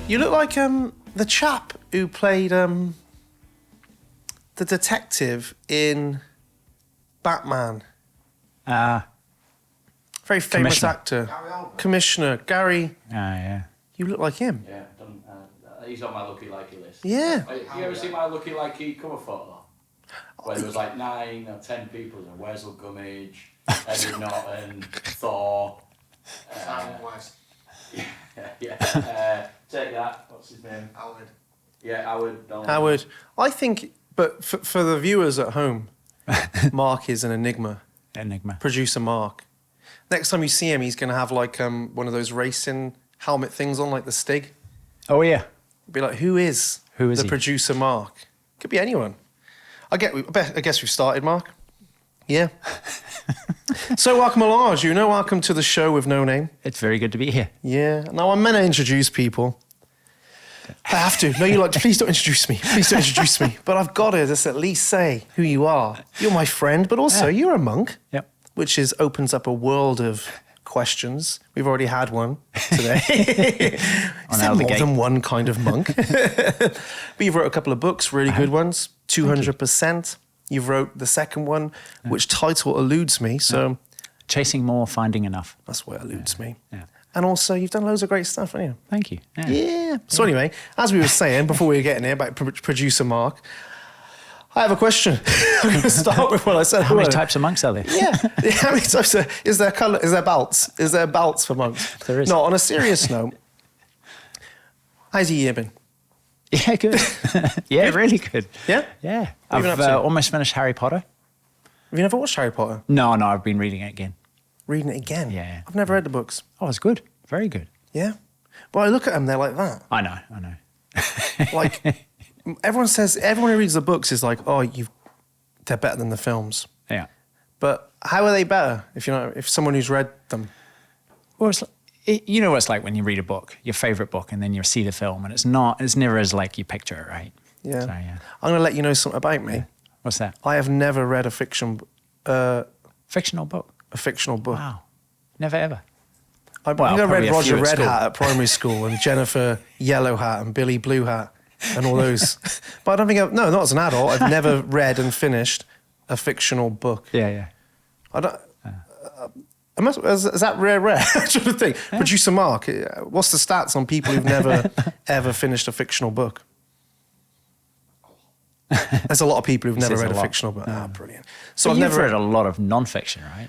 You look like the chap who played the detective in Batman. Very famous actor. Commissioner Gary. Yeah. You look like him. Yeah, he's on my lucky likey list. Yeah. You ever see my lucky likey cover photo? Where there was like 9 or 10 people, and Wesel Gummidge, Edward Norton, Thor. Take that. What's his name? Howard. Yeah, Howard. Howard. I think, but for the viewers at home, Mark is an enigma. Producer Mark. Next time you see him, he's going to have like one of those racing helmet things on, like the Stig. Oh, yeah. Be like, who is the he? producer Mark? Could be anyone. I guess we've started, Mark. Yeah. So welcome along, Arjuna. Welcome to the show with no name. It's very good to be here. Yeah. Now I'm meant to introduce people. I have to. No, you're like, please don't introduce me. Please don't introduce me. But I've got to just at least say who you are. You're my friend, but also you're a monk. Yep. Which opens up a world of questions. We've already had one today. Is there more than one kind of monk? But you've wrote a couple of books, really good ones. 200%. You've wrote the second one, which title eludes me. So, Chasing More, Finding Enough. That's what eludes me. Yeah. And also, you've done loads of great stuff, haven't you? Thank you. Yeah. So anyway, as we were saying before we were getting here about producer Mark, I have a question. I'm going to start with what I said. How many types of monks are there? Yeah. How many types is there colour? Is there belts? Is there belts for monks? There is. No, on a serious note, how's your year been? Yeah, good. Yeah, really good. Yeah? Yeah. What have you I've been up to? almost finished Harry Potter. Have you never watched Harry Potter? No, I've been reading it again. Reading it again? Yeah. I've never read the books. Oh, it's good. Very good. Yeah? But I look at them, they're like that. I know. Like, everyone who reads the books is like, oh, they're better than the films. Yeah. But how are they better if someone who's read them? Well, you know what it's like when you read a book, your favorite book, and then you see the film, and it's never as like you picture it, right? Yeah. So, yeah. I'm going to let you know something about me. What's that? I have never read a fictional book. Wow. Never ever. I think I read probably a Roger few at Red school. Hat at primary school and Jennifer Yellow Hat and Billy Blue Hat and all those. But I don't think not as an adult. I've never read and finished a fictional book. Yeah. I don't. Is that rare? Sort of thing. Yeah. Producer Mark, what's the stats on people who've never ever finished a fictional book? There's a lot of people who've never read a fictional book. Brilliant. So I've never read a lot of non-fiction, right?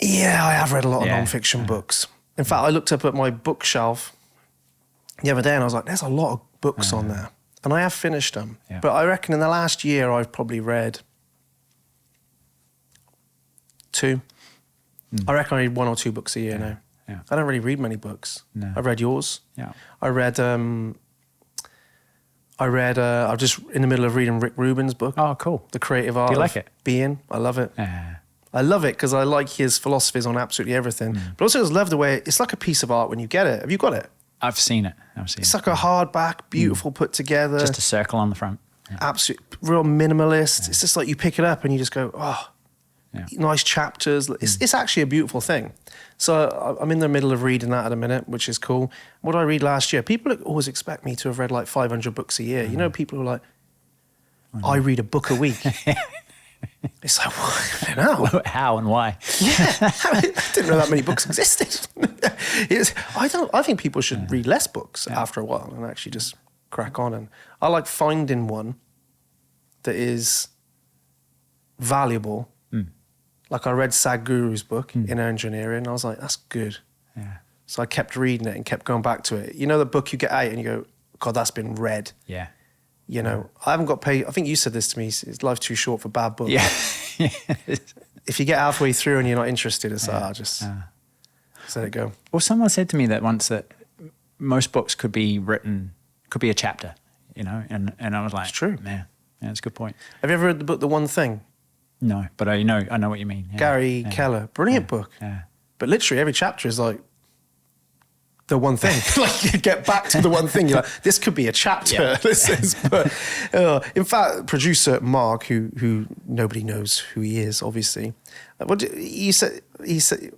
Yeah, I have read a lot of non-fiction books. In fact, I looked up at my bookshelf the other day and I was like, there's a lot of books on there. And I have finished them. Yeah. But I reckon in the last year I've probably read 2. I reckon I read 1 or 2 books a year now. Yeah. I don't really read many books. No. I read yours. Yeah. I read, I'm just in the middle of reading Rick Rubin's book. Oh, cool. The Creative Art of Being. I love it. Yeah. I love it because I like his philosophies on absolutely everything. But also I just love the way, it's like a piece of art when you get it. Have you got it? I've seen it. It's like a hardback, beautiful, put together. Just a circle on the front. Yeah. Absolute, real minimalist. Yeah. It's just like you pick it up and you just go, oh, nice chapters. It's actually a beautiful thing. So I'm in the middle of reading that at a minute, which is cool. What did I read last year? People always expect me to have read like 500 books a year. You know, people who are like, I read a book a week. It's like, I don't know. How and why? Yeah, I didn't know that many books existed. I think people should read less books after a while and actually just crack on. And I like finding one that is valuable. Like I read Sadhguru's book, Inner Engineering, and I was like, that's good. Yeah. So I kept reading it and kept going back to it. You know the book you get out and you go, God, that's been read. Yeah. You know, I haven't got paid. I think you said this to me, it's life's too short for bad books. Yeah. If you get halfway through and you're not interested, it's like, just let it go. Well, someone said to me that once that most books could be a chapter, you know, and I was like, it's true. Yeah, it's a good point. Have you ever read the book The One Thing? No, but I know what you mean. Yeah. Gary Keller, brilliant book. Yeah. But literally every chapter is like the one thing. Like you get back to the one thing. You're like, this could be a chapter. Yeah. This is. But in fact, producer Mark, who nobody knows who he is, obviously. He said. He said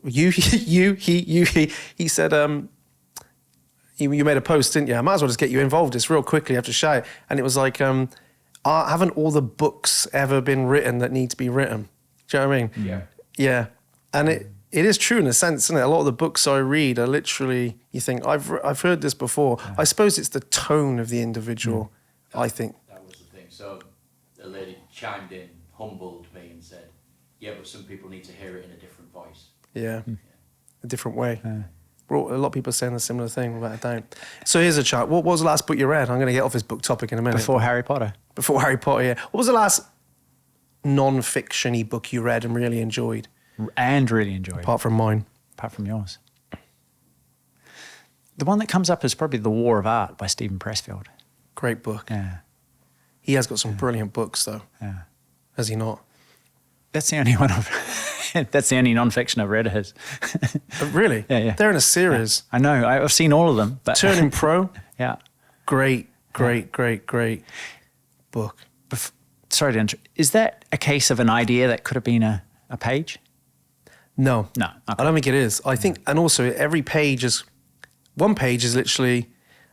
you made a post, didn't you? I might as well just get you involved just real quickly after shout. And it was like, haven't all the books ever been written that need to be written? Do you know what I mean? Yeah. Yeah. And it is true in a sense, isn't it? A lot of the books I read are literally, you think, I've heard this before. Yeah. I suppose it's the tone of the individual, I think. That was the thing. So the lady chimed in, humbled me and said, yeah, but some people need to hear it in a different voice. Yeah. A different way. A lot of people are saying a similar thing, without a doubt. So here's a chat. What was the last book you read? I'm going to get off this book topic in a minute. Before Harry Potter. Before Harry Potter, yeah. What was the last non-fiction-y book you read and really enjoyed? And really enjoyed. Apart from mine. Apart from yours. The one that comes up is probably The War of Art by Stephen Pressfield. Great book. Yeah. He has got some brilliant books, though. Yeah. Has he not? That's the only one that's the only non-fiction I've read of his. Really? Yeah. They're in a series. Yeah. I know. I've seen all of them. But Turning Pro. Yeah. Great book. Sorry to interrupt. Is that a case of an idea that could have been a page? No. Okay. I don't think it is. I think, and also one page is literally,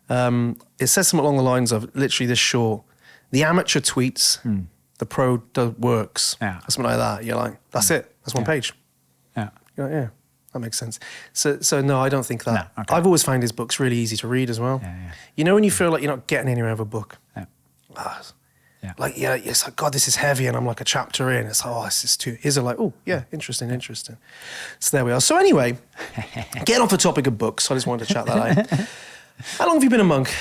it says something along the lines of literally this short, the amateur tweets, the pro works. Yeah. Or something like that. You're like, that's it. That's one page. Yeah. You're like, yeah, that makes sense. So no, I don't think that. No, okay. I've always found his books really easy to read as well. Yeah. You know when you feel like you're not getting anywhere with a book? Yeah. Yeah. Like, it's like, God, this is heavy, and I'm like a chapter in. It's like, oh, this is too. His are like, oh, yeah, interesting. So there we are. So anyway, getting off the topic of books, I just wanted to chat that out. How long have you been a monk?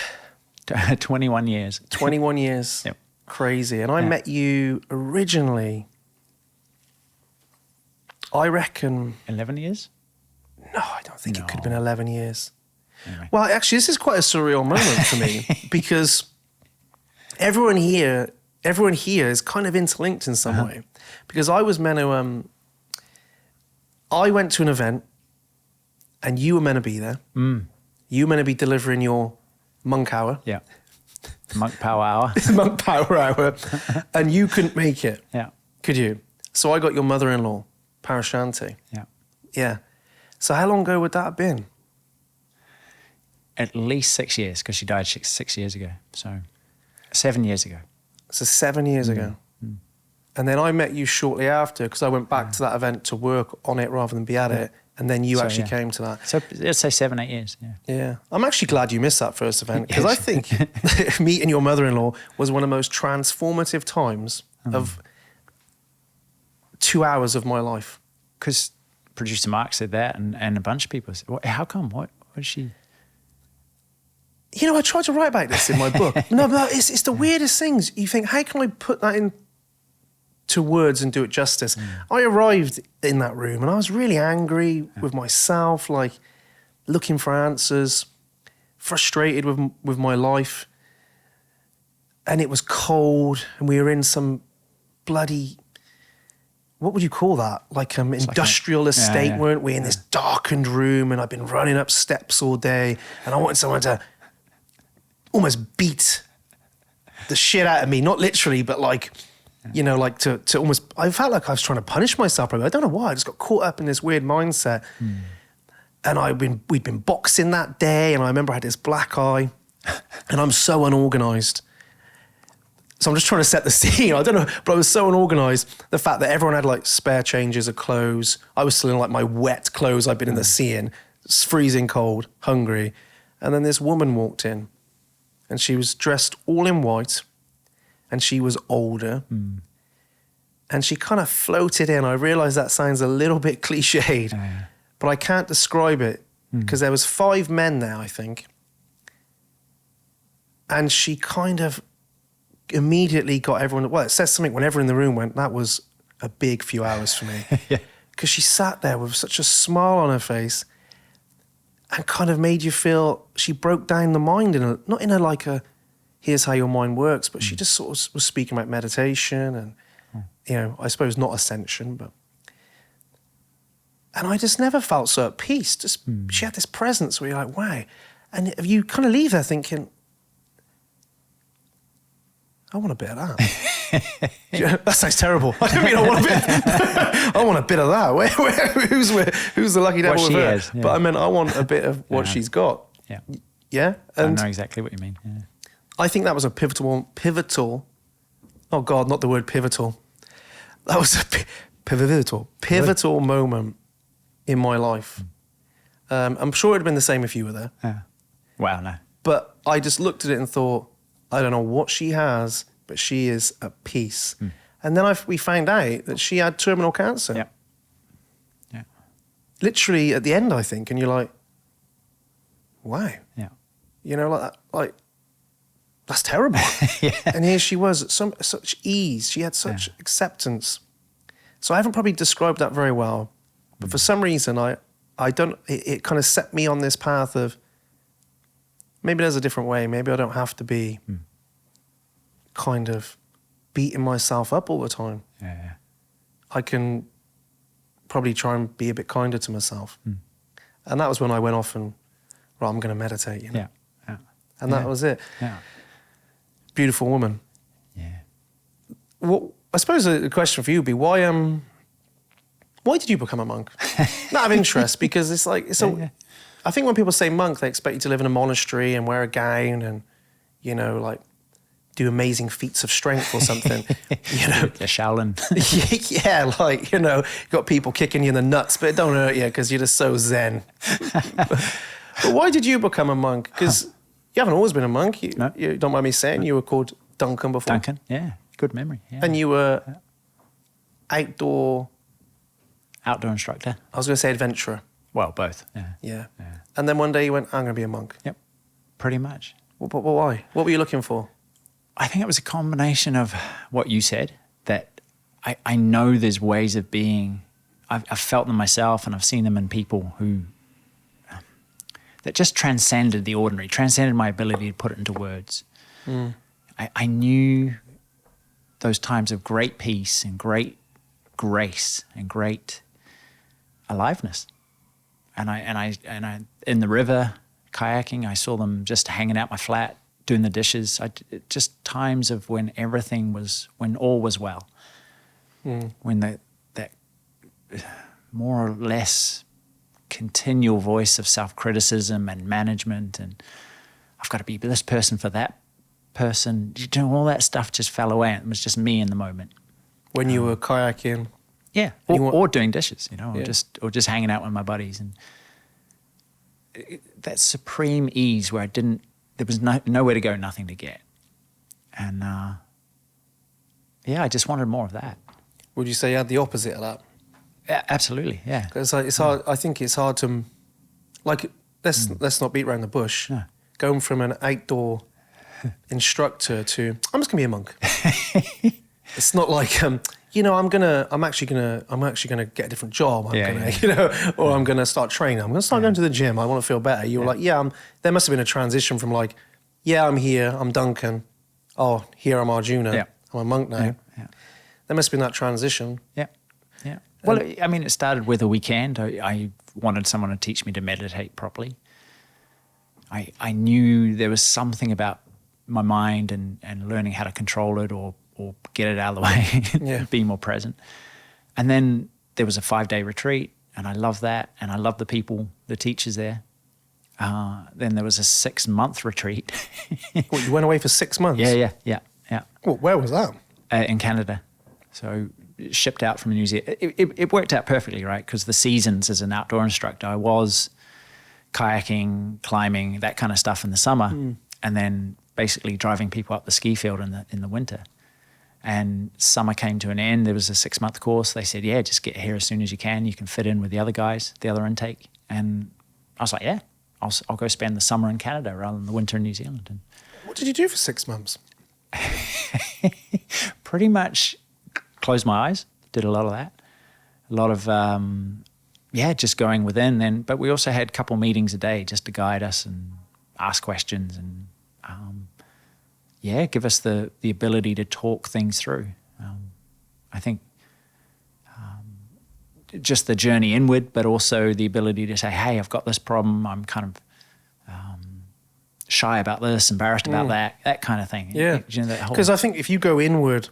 21 years. 21 years. Yep. Crazy. And I met you originally, I reckon. 11 years? No, I don't think it could have been 11 years. Anyway. Well, actually, this is quite a surreal moment for me because everyone here is kind of interlinked in some way. Because I was meant to, I went to an event and you were meant to be there. You were meant to be delivering your monk hour. Yeah. Monk Power Hour. Monk Power Hour. And you couldn't make it. Yeah. Could you? So I got your mother-in-law, Parashanti. Yeah. Yeah. So how long ago would that have been? At least 6 years, because she died 6 years ago. So 7 years ago. So 7 years ago. And then I met you shortly after because I went back to that event to work on it rather than be at it. And then you actually came to that. So let's say 7, 8 years. Yeah. Yeah. I'm actually glad you missed that first event because I think meeting your mother-in-law was one of the most transformative times of 2 hours of my life. Because producer Mark said that and a bunch of people said, how come? What is she? You know, I tried to write about this in my book. No, but it's the weirdest things. You think, how can I put that into words and do it justice? I arrived in that room and I was really angry with myself, like looking for answers, frustrated with my life. And it was cold and we were in some bloody, what would you call that? Like industrial estate, weren't we? In this darkened room and I've been running up steps all day and I wanted someone to almost beat the shit out of me, not literally, but like, you know, like to almost, I felt like I was trying to punish myself. I don't know why, I just got caught up in this weird mindset. And we'd been boxing that day and I remember I had this black eye and I'm so unorganized. So I'm just trying to set the scene. I don't know, but I was so unorganized. The fact that everyone had like spare changes of clothes. I was still in like my wet clothes I'd been in the sea in. It's freezing cold, hungry. And then this woman walked in and she was dressed all in white and she was older. And she kind of floated in. I realize that sounds a little bit cliched, but I can't describe it because there was 5 men there, I think. And she kind of immediately got everyone, well, it says something when everyone in the room went, that was a big few hours for me. Because she sat there with such a smile on her face and kind of made you feel, she broke down the mind not in a like a, here's how your mind works, but she just sort of was speaking about meditation and, you know, I suppose not ascension, but, and I just never felt so at peace. Just, she had this presence where you're like, wow. And you kind of leave there thinking, I want a bit of that. That sounds terrible. I don't mean I want a bit. I want a bit of that. Who's the lucky devil with her? But I meant I want a bit of what she's got. Yeah. Yeah. I And know exactly what you mean. Yeah. I think that was a pivotal, oh God, not the word pivotal. That was a pivotal moment in my life. I'm sure it'd have been the same if you were there. Yeah. Wow, no. But I just looked at it and thought, I don't know what she has, but she is at peace. And then we found out that she had terminal cancer. Yeah. Yeah. Literally at the end, I think. And you're like, wow. Yeah. You know, like that, like, that's terrible. Yeah. And here she was at such ease. She had such acceptance. So I haven't probably described that very well. But for some reason, I don't, it kind of set me on this path of, maybe there's a different way. Maybe I don't have to be kind of beating myself up all the time. Yeah. I can probably try and be a bit kinder to myself. And that was when I went off and, right, I'm going to meditate, you know? Yeah. Yeah. And that was it. Yeah. Beautiful woman. Yeah. Well, I suppose the question for you would be, why did you become a monk? Not of interest, because it's like, I think when people say monk, they expect you to live in a monastery and wear a gown and, you know, like do amazing feats of strength or something. You know, The Shaolin. yeah, like, you know, you got people kicking you in the nuts, but it don't hurt you because you're just so zen. But why did you become a monk? Because you haven't always been a monk. You don't mind me saying you were called Duncan before. Duncan, yeah. Good memory. Yeah. And you were outdoor instructor. I was going to say adventurer. Well, both. Yeah. Yeah. And then one day you went, I'm going to be a monk. Yep. Pretty much. But why? What were you looking for? I think it was a combination of what you said, that I know there's ways of being, I've felt them myself and I've seen them in people who, that just transcended the ordinary, transcended my ability to put it into words. I knew those times of great peace and great grace and great aliveness. And I in the river, kayaking, I saw them just hanging out my flat, doing the dishes. Just times of when all was well. When that more or less continual voice of self-criticism and management and I've got to be this person for that person, you know, all that stuff just fell away. It was just me in the moment. When you were kayaking? Yeah, or doing dishes, you know, or just hanging out with my buddies. And that supreme ease where there was nowhere to go, nothing to get. And I just wanted more of that. Would you say you had the opposite of that? Yeah, absolutely, yeah. Because it's hard. I think it's hard to, like, let's not beat around the bush. No. Going from an outdoor instructor to I'm just gonna be a monk. It's not like you know, I'm actually gonna get a different job. You know, or I'm gonna start training. I'm gonna start going to the gym. I want to feel better. You were like, there must have been a transition from like, I'm here, I'm Duncan. Oh, here I'm Arjuna. Yeah. I'm a monk now. Yeah. There must have been that transition. Yeah. Yeah. Well, I mean, it started with a weekend. I wanted someone to teach me to meditate properly. I knew there was something about my mind and learning how to control it or get it out of the way, be more present. And then there was a 5-day retreat, and I loved that, and I loved the people, the teachers there. Then there was a 6-month retreat. What, you went away for 6 months? Yeah. Well, where was that? In Canada. So shipped out from New Zealand. It worked out perfectly, right? Because the seasons as an outdoor instructor, I was kayaking, climbing, that kind of stuff in the summer, and then basically driving people up the ski field in the winter. And summer came to an end. There was a 6-month course. They said, just get here as soon as you can. You can fit in with the other guys, the other intake. And I was like, I'll go spend the summer in Canada rather than the winter in New Zealand. And what did you do for 6 months? pretty much closed my eyes, did a lot of that. A lot of, just going within then. But we also had a couple meetings a day just to guide us and ask questions and, give us the ability to talk things through. I think just the journey inward, but also the ability to say, hey, I've got this problem. I'm kind of shy about this, embarrassed about that kind of thing. Yeah, because I think if you go inward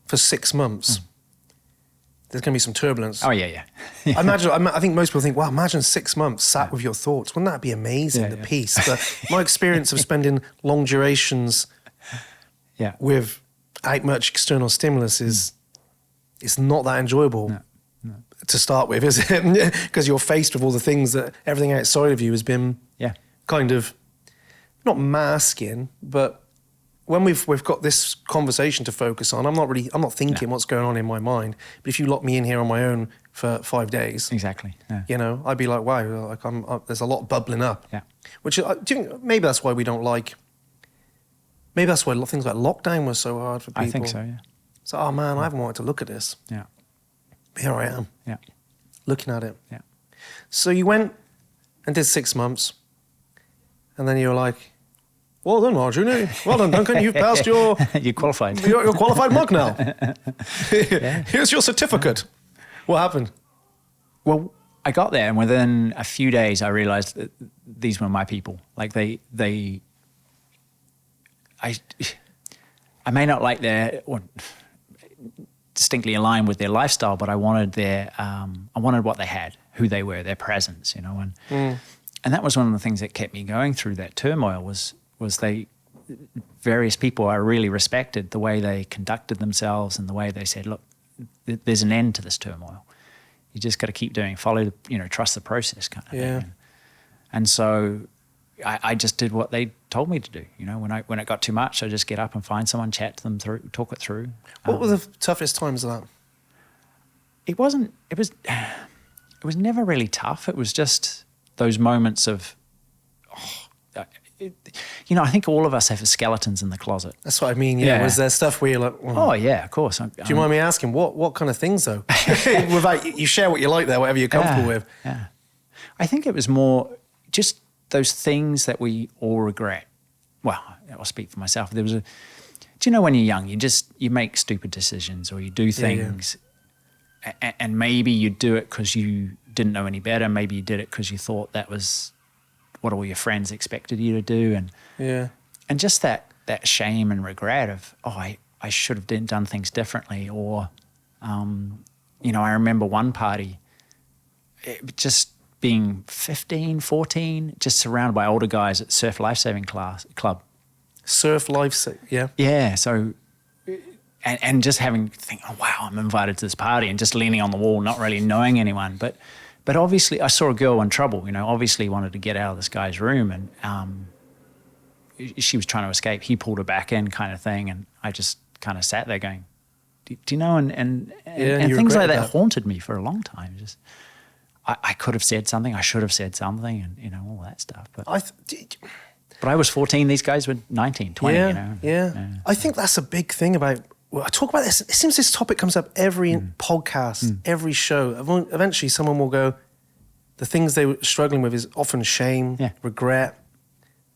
for 6 months, there's going to be some turbulence. Oh, yeah. I think most people think, wow, imagine 6 months sat with your thoughts. Wouldn't that be amazing, the peace? But my experience of spending long durations without much external stimulus is it's not that enjoyable to start with, is it? Because you're faced with all the things that everything outside of you has been kind of not masking, but when we've got this conversation to focus on, I'm not thinking what's going on in my mind. But if you lock me in here on my own for 5 days, exactly, you know, I'd be like, wow, like there's a lot bubbling up. Yeah. Which maybe that's why we don't like. Maybe that's why things like lockdown was so hard for people. I think so. Yeah. So, oh man, I haven't wanted to look at this. Yeah. Here I am. Yeah. Looking at it. Yeah. So you went and did 6 months, and then you were like, well done, Arjuna. Well done, Duncan. You've passed your... You're qualified. You're qualified monk now. Here's your certificate. What happened? Well, I got there, and within a few days, I realized that these were my people. Like I may not like or distinctly align with their lifestyle, but I wanted I wanted what they had, who they were, their presence, you know, and that was one of the things that kept me going through that turmoil was various people I really respected the way they conducted themselves and the way they said, look, there's an end to this turmoil. You just got to keep doing, trust the process kind of thing. And so I just did what they told me to do. You know, when it got too much, I just get up and find someone, chat to them through, talk it through. What were the toughest times of that? It was never really tough. It was just those moments of, I think all of us have skeletons in the closet. That's what I mean. Yeah. Was there stuff where you're like, oh yeah, of course. Do you mind me asking what kind of things though? Without you share what you like there, whatever you're comfortable with. Yeah. I think it was more just those things that we all regret. Well, I'll speak for myself. Do you know when you're young, you make stupid decisions or you do things and maybe you do it because you didn't know any better. Maybe you did it because you thought that was what all your friends expected you to do. And just that shame and regret of, I should have done things differently. Or, I remember one party, just being 15, 14, just surrounded by older guys at Surf Lifesaving Club. Surf Lifesaving, yeah. Yeah, so, and just think, oh, wow, I'm invited to this party and just leaning on the wall, not really knowing anyone. But obviously I saw a girl in trouble, obviously wanted to get out of this guy's room and she was trying to escape. He pulled her back in kind of thing. And I just kind of sat there going, do you know? And things like that haunted me for a long time. Just, I could have said something. I should have said something and, all that stuff. But I was 14. These guys were 19, 20, Yeah. I think that's a big thing about, I talk about this. It seems this topic comes up every podcast, every show. Eventually someone will go, the things they were struggling with is often shame, regret,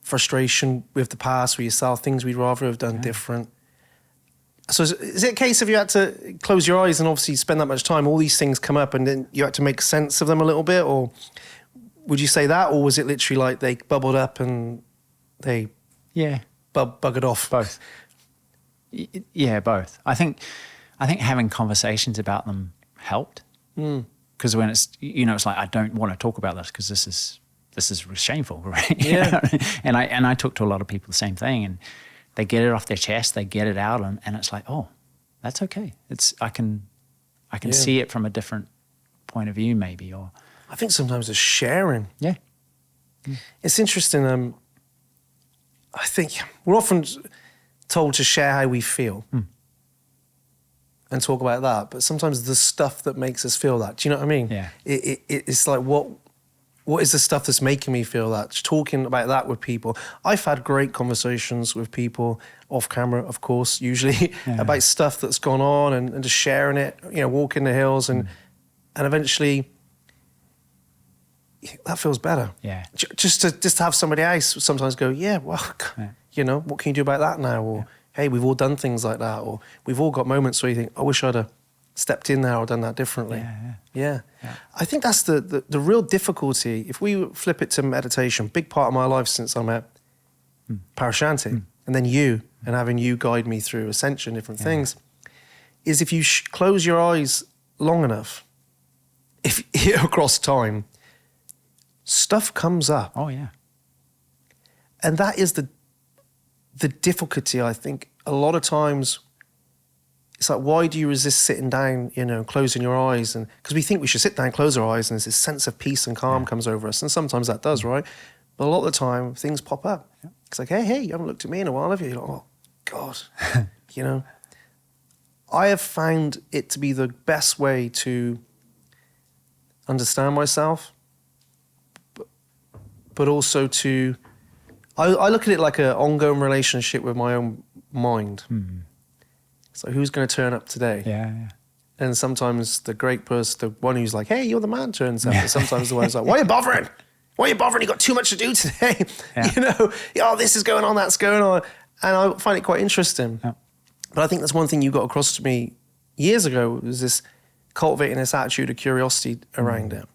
frustration with the past, with yourself, things we'd rather have done different. So is it a case of you had to close your eyes and obviously spend that much time, all these things come up and then you had to make sense of them a little bit? Or would you say that? Or was it literally like they bubbled up and they buggered off? Both. Yeah, both. I think having conversations about them helped. Because when it's, it's like, I don't want to talk about this because this is shameful, right? Yeah. And I talk to a lot of people the same thing and they get it off their chest, they get it out and it's like, oh, that's okay. I can see it from a different point of view maybe. Or I think sometimes it's sharing. Yeah. It's interesting. I think we're often told to share how we feel and talk about that, but sometimes the stuff that makes us feel that, do you know what I mean? Yeah. It's like, what is the stuff that's making me feel that? Just talking about that with people. I've had great conversations with people off camera, of course, usually about stuff that's gone on and just sharing it, walking the hills and eventually that feels better. Yeah. Just to have somebody else sometimes go, what can you do about that now? Or, hey, we've all done things like that. Or we've all got moments where you think, I wish I'd have stepped in there or done that differently. Yeah. I think that's the real difficulty. If we flip it to meditation, big part of my life since I met Parashanti, and then you, and having you guide me through ascension, different things, is if you close your eyes long enough, if across time, stuff comes up. Oh, yeah. And that is the difficulty, I think. A lot of times, it's like, why do you resist sitting down, closing your eyes? And because we think we should sit down, close our eyes, and there's this sense of peace and calm comes over us. And sometimes that does, right? But a lot of the time, things pop up. Yeah. It's like, hey, you haven't looked at me in a while, have you? You're like, oh, God. I have found it to be the best way to understand myself, but also to... I look at it like an ongoing relationship with my own mind. Mm-hmm. So who's going to turn up today? Yeah. And sometimes the great person, the one who's like, hey, you're the man, turns up. And sometimes the one who's like, why are you bothering? Why are you bothering? You got too much to do today. Yeah. This is going on, that's going on. And I find it quite interesting. Yeah. But I think that's one thing you got across to me years ago, was this cultivating this attitude of curiosity around it.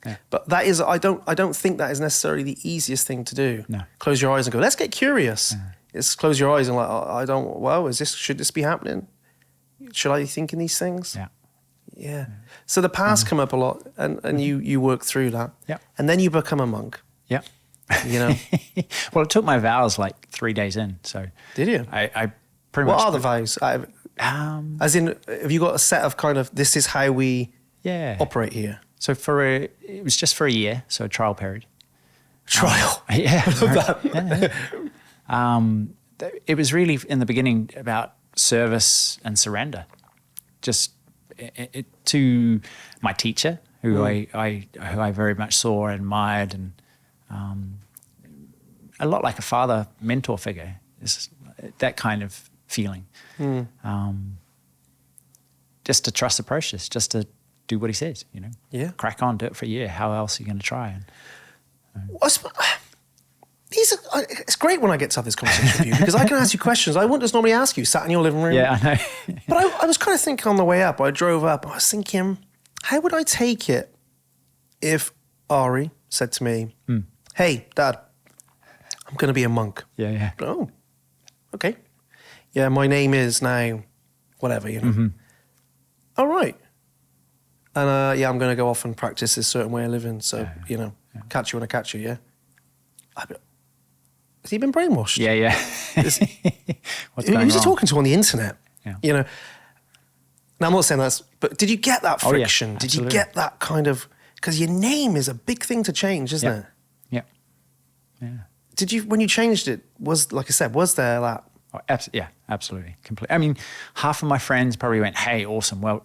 Yeah. But that is, I don't think that is necessarily the easiest thing to do. No. Close your eyes and go, let's get curious. It's close your eyes and should this be happening? Should I be thinking these things? Yeah. So the past come up a lot, and you work through that. Yeah. And then you become a monk. Yeah. Well, it took my vows like 3 days in. So did you? I pretty much. What are the vows? As in, have you got a set of kind of, this is how we operate here? So it was just for a year, so a trial period. Trial? Yeah. I love that. It was really, in the beginning, about service and surrender. Just to my teacher, who I very much saw and admired, and a lot like a father mentor figure. It's that kind of feeling. Just to trust the process, just to do what he says, crack on, do it for a year. How else are you going to try? It's great when I get to have this conversation with you, because I can ask you questions I wouldn't just normally ask you, sat in your living room. Yeah, I know. But I was kind of thinking on the way up, I drove up, I was thinking, how would I take it if Ari said to me, hey, Dad, I'm going to be a monk. Yeah. Oh, okay. Yeah, my name is now whatever, Mm-hmm. All right. And I'm going to go off and practice this certain way of living. So, catch you when I catch you, yeah? Has he been brainwashed? Yeah. Who's he talking to on the internet? Yeah. Now, I'm not saying that's, but did you get that friction? Oh, yeah, did you get that kind of, because your name is a big thing to change, isn't it? Yeah. Did you, when you changed it, was there that? Oh, yeah, absolutely. Completely. I mean, half of my friends probably went, hey, awesome. Well,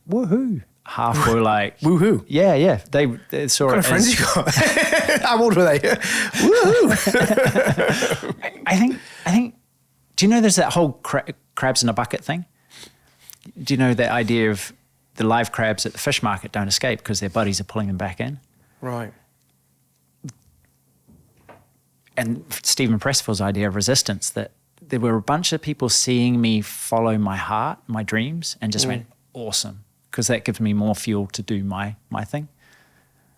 woohoo. Half were like, woohoo. Yeah. They saw what it. What kind of friends you got? How old were they? Woohoo. I think, do you know there's that whole crabs in a bucket thing? Do you know that idea of the live crabs at the fish market don't escape because their buddies are pulling them back in? Right. And Stephen Pressfield's idea of resistance, that there were a bunch of people seeing me follow my heart, my dreams, and just went, awesome, because that gives me more fuel to do my thing.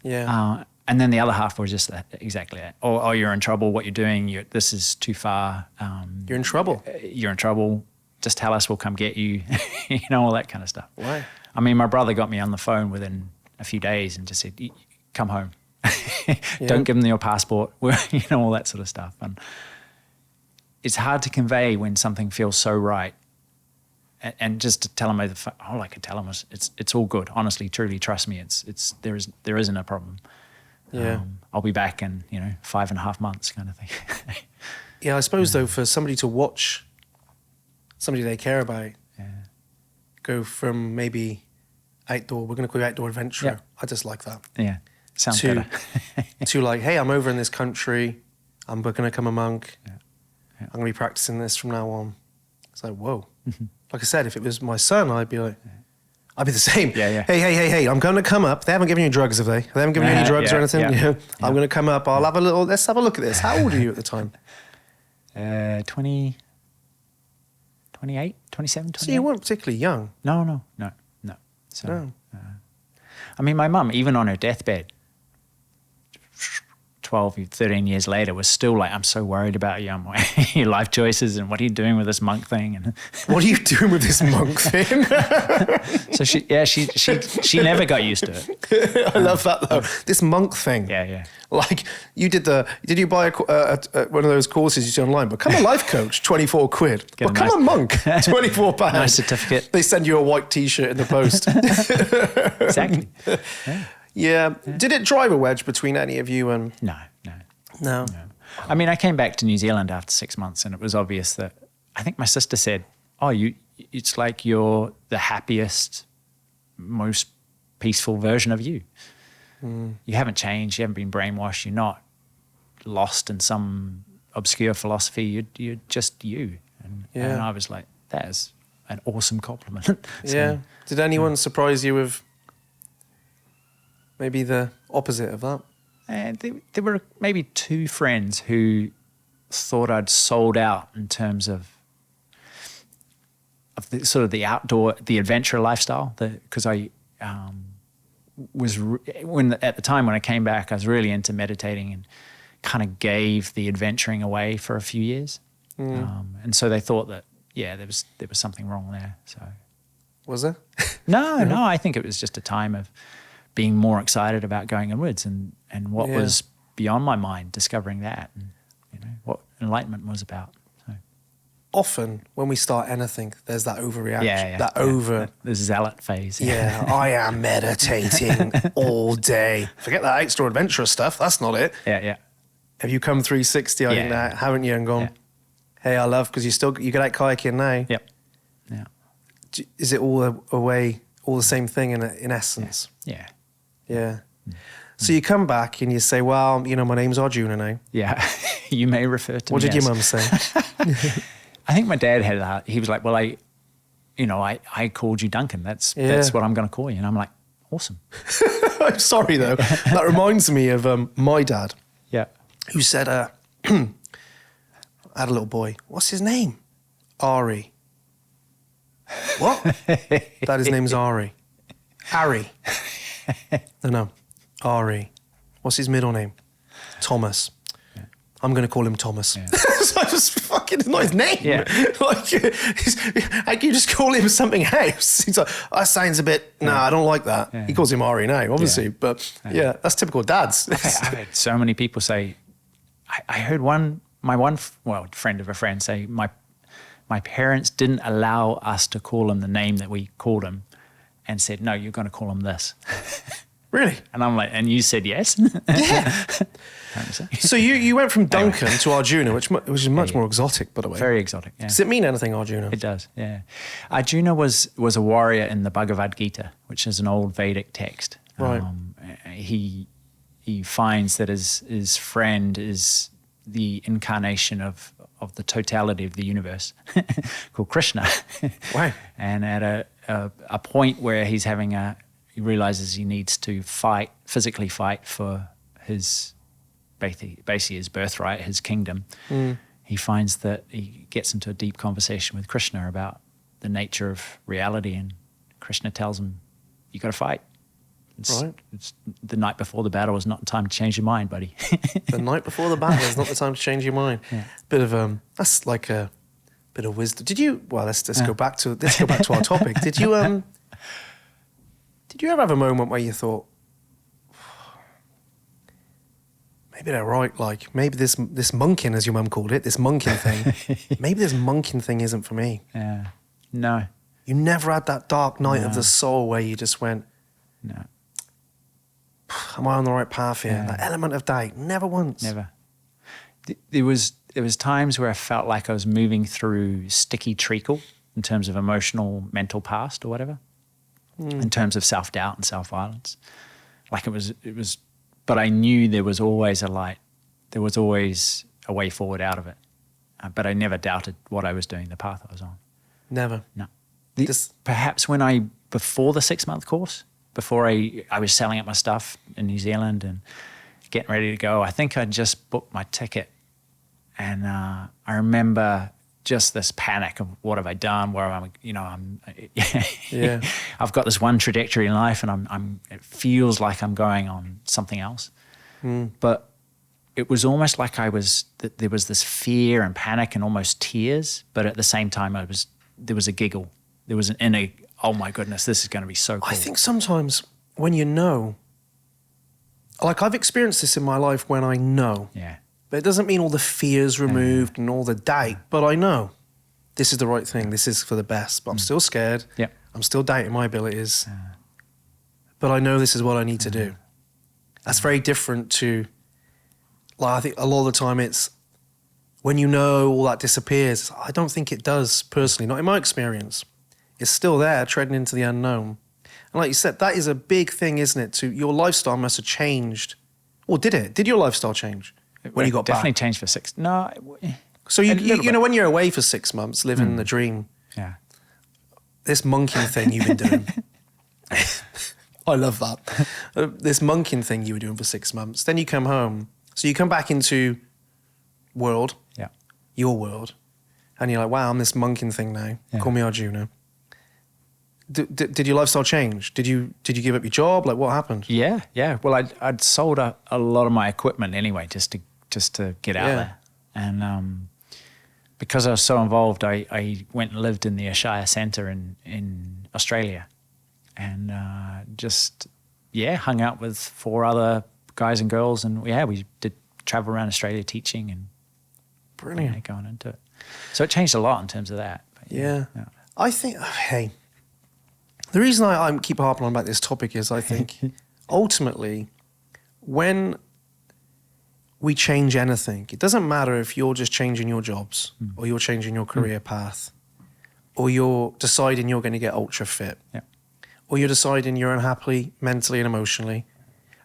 Yeah. And then the other half was just exactly that. Oh, you're in trouble. What you're doing, this is too far. You're in trouble. You're in trouble. Just tell us, we'll come get you. All that kind of stuff. Why? I mean, my brother got me on the phone within a few days and just said, come home. Don't give them your passport. All that sort of stuff. And it's hard to convey when something feels so right. And just to tell them over the phone, all I could tell them was, it's all good. Honestly, truly, trust me. There isn't a problem. Yeah. I'll be back in 5.5 months, kind of thing. Yeah, I suppose though, for somebody to watch somebody they care about go from maybe outdoor, we're going to call you outdoor adventurer. Yeah. I just like that. Yeah, sounds better. To like, hey, I'm over in this country. I'm going to become a monk. Yeah. I'm going to be practicing this from now on. It's like, whoa. Like I said, if it was my son, I'd be like, I'd be the same. Yeah. Hey, I'm going to come up. They haven't given you drugs, have they? They haven't given you any drugs or anything? Yeah. I'm going to come up. Let's have a look at this. How old are you at the time? 20, 28, 27, 28. So you weren't particularly young. No. So, I mean, my mum, even on her deathbed, 12, 13 years later was still like, I'm so worried about you, your life choices, and what are you doing with this monk thing? And what are you doing with this monk thing? So she never got used to it. I love that though. This monk thing. Yeah. Like did you buy one of those courses you see online? Become a life coach, 24 quid. Become a monk, 24 pounds. Nice certificate. They send you a white t-shirt in the post. Exactly. Yeah. Did it drive a wedge between any of you and? No. I mean, I came back to New Zealand after 6 months, and it was obvious that I think my sister said, "Oh, it's like you're the happiest, most peaceful version of you. You haven't changed. You haven't been brainwashed. You're not lost in some obscure philosophy. You're just you." And I was like, "That is an awesome compliment." Yeah. Did anyone surprise you with maybe the opposite of that? There were maybe 2 friends who thought I'd sold out in terms of the sort of the outdoor, the adventure lifestyle. Because I was at the time when I came back, I was really into meditating and kind of gave the adventuring away for a few years, and so they thought that there was something wrong there. So was there? No, I think it was just a time of being more excited about going inwards and what was beyond my mind, discovering that, and what enlightenment was about. So. Often when we start anything, there's that overreaction, the zealot phase. Yeah, I am meditating all day. Forget that extra adventurous stuff. That's not it. Yeah. Have you come 360? I think that, haven't you? And gone, hey, I love, because you get out kayaking now. Yep. Yeah. Is it all a way, all the same thing in essence? Yeah. Yeah. So you come back and you say, well, my name's Arjuna now. Yeah. You may refer to what me did your mum say? I think my dad had that. He was like, well, I called you Duncan. That's what I'm going to call you. And I'm like, awesome. I'm sorry though. That reminds me of my dad. Yeah. Who said, I had a little boy. What's his name? Ari. What? Dad, his name's Ari. Ari. No. Ari. What's his middle name? Thomas. Yeah. I'm going to call him Thomas. Yeah. So I just fucking, it's not his name. Yeah. Like, I can just call him something else. He's like, that sounds a bit, I don't like that. Yeah. He calls him Ari now, obviously. Yeah. But that's typical dads. I've heard so many people say, I heard friend of a friend say, my parents didn't allow us to call him the name that we called him, and said, no, you're going to call him this. Really? And I'm like, and you said yes? Yeah. So you went from Duncan to Arjuna, which is much more exotic, by the way. Very exotic, yeah. Does it mean anything, Arjuna? It does, yeah. Arjuna was a warrior in the Bhagavad Gita, which is an old Vedic text. Right. He finds that his friend is the incarnation of the totality of the universe, called Krishna. Wow. And at a point where he realizes he needs to physically fight for his, basically his birthright, his kingdom. He finds that he gets into a deep conversation with Krishna about the nature of reality, and Krishna tells him, you got to fight. It's the night before the battle is not the time to change your mind, buddy. The night before the battle is not the time to change your mind. Yeah. Bit of that's like a bit of wisdom. Did you? Well, let's go back to our topic. Did you ever have a moment where you thought, maybe they're right? Like maybe this monking, as your mum called it, this monking thing. Maybe this monking thing isn't for me. Yeah. No. You never had that dark night of the soul where you just went, no. Am I on the right path here? Yeah. That element of doubt, never once. Never. There was times where I felt like I was moving through sticky treacle in terms of emotional, mental past or whatever, in terms of self-doubt and self-violence. Like it was, but I knew there was always a light. There was always a way forward out of it. But I never doubted what I was doing, the path I was on. Never? No. Perhaps before the 6-month course, before I was selling up my stuff in New Zealand and getting ready to go, I think I just booked my ticket. And I remember just this panic of what have I done? Where am I? Yeah. I've got this one trajectory in life, and it feels like I'm going on something else. But it was almost like there was this fear and panic and almost tears, but at the same time there was a giggle. There was an inner, oh my goodness, this is going to be so cool. I think sometimes when you know, like I've experienced this in my life when I know. Yeah. But it doesn't mean all the fears removed and all the doubt, but I know this is the right thing. This is for the best, but I'm still scared. Yeah. I'm still doubting my abilities, but I know this is what I need to do. That's very different to, like, I think a lot of the time it's when you know all that disappears. I don't think it does personally, not in my experience. It's still there, treading into the unknown. And like you said, that is a big thing, isn't it? To your lifestyle must have changed. Or did it? Did your lifestyle change when you got definitely back? changed for 6. No. So you know, when you're away for 6 months, living the dream, Yeah. this monking thing you've been doing. I love that. This monking thing you were doing for 6 months. Then you come home. So you come back into Yeah. your world, and you're like, wow, I'm this monking thing now. Yeah. Call me Arjuna. Did your lifestyle change? Did you give up your job? Like, what happened? Yeah, yeah. Well, I'd sold a lot of my equipment anyway, just to get out there, and because I was so involved, I went and lived in the Aishaya Centre in Australia, and hung out with 4 other guys and girls, and we did travel around Australia teaching and Brilliant. going into it. So it changed a lot in terms of that. But Yeah. I think, hey, the reason I keep harping on about this topic is I think ultimately when we change anything, it doesn't matter if you're just changing your jobs or you're changing your career path or you're deciding you're going to get ultra fit or you're deciding you're unhappy mentally and emotionally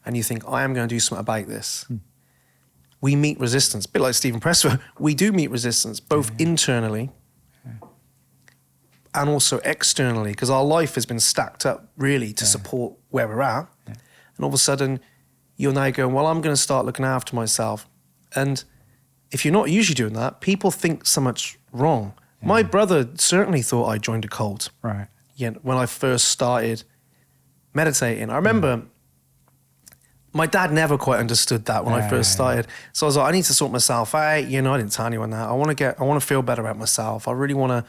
and you think, I am going to do something about this. We meet resistance, a bit like Stephen Pressfield. We do meet resistance both internally and also externally, because our life has been stacked up really to support where we're at. And all of a sudden, you're now going, well, I'm going to start looking after myself. And if you're not usually doing that, people think so much wrong. Yeah. My brother certainly thought I joined a cult. Right. Yeah, when I first started meditating. I remember my dad never quite understood that when I first started. So I was like, I need to sort myself out. You know, I didn't tell anyone that. I want to feel better about myself. I really want to,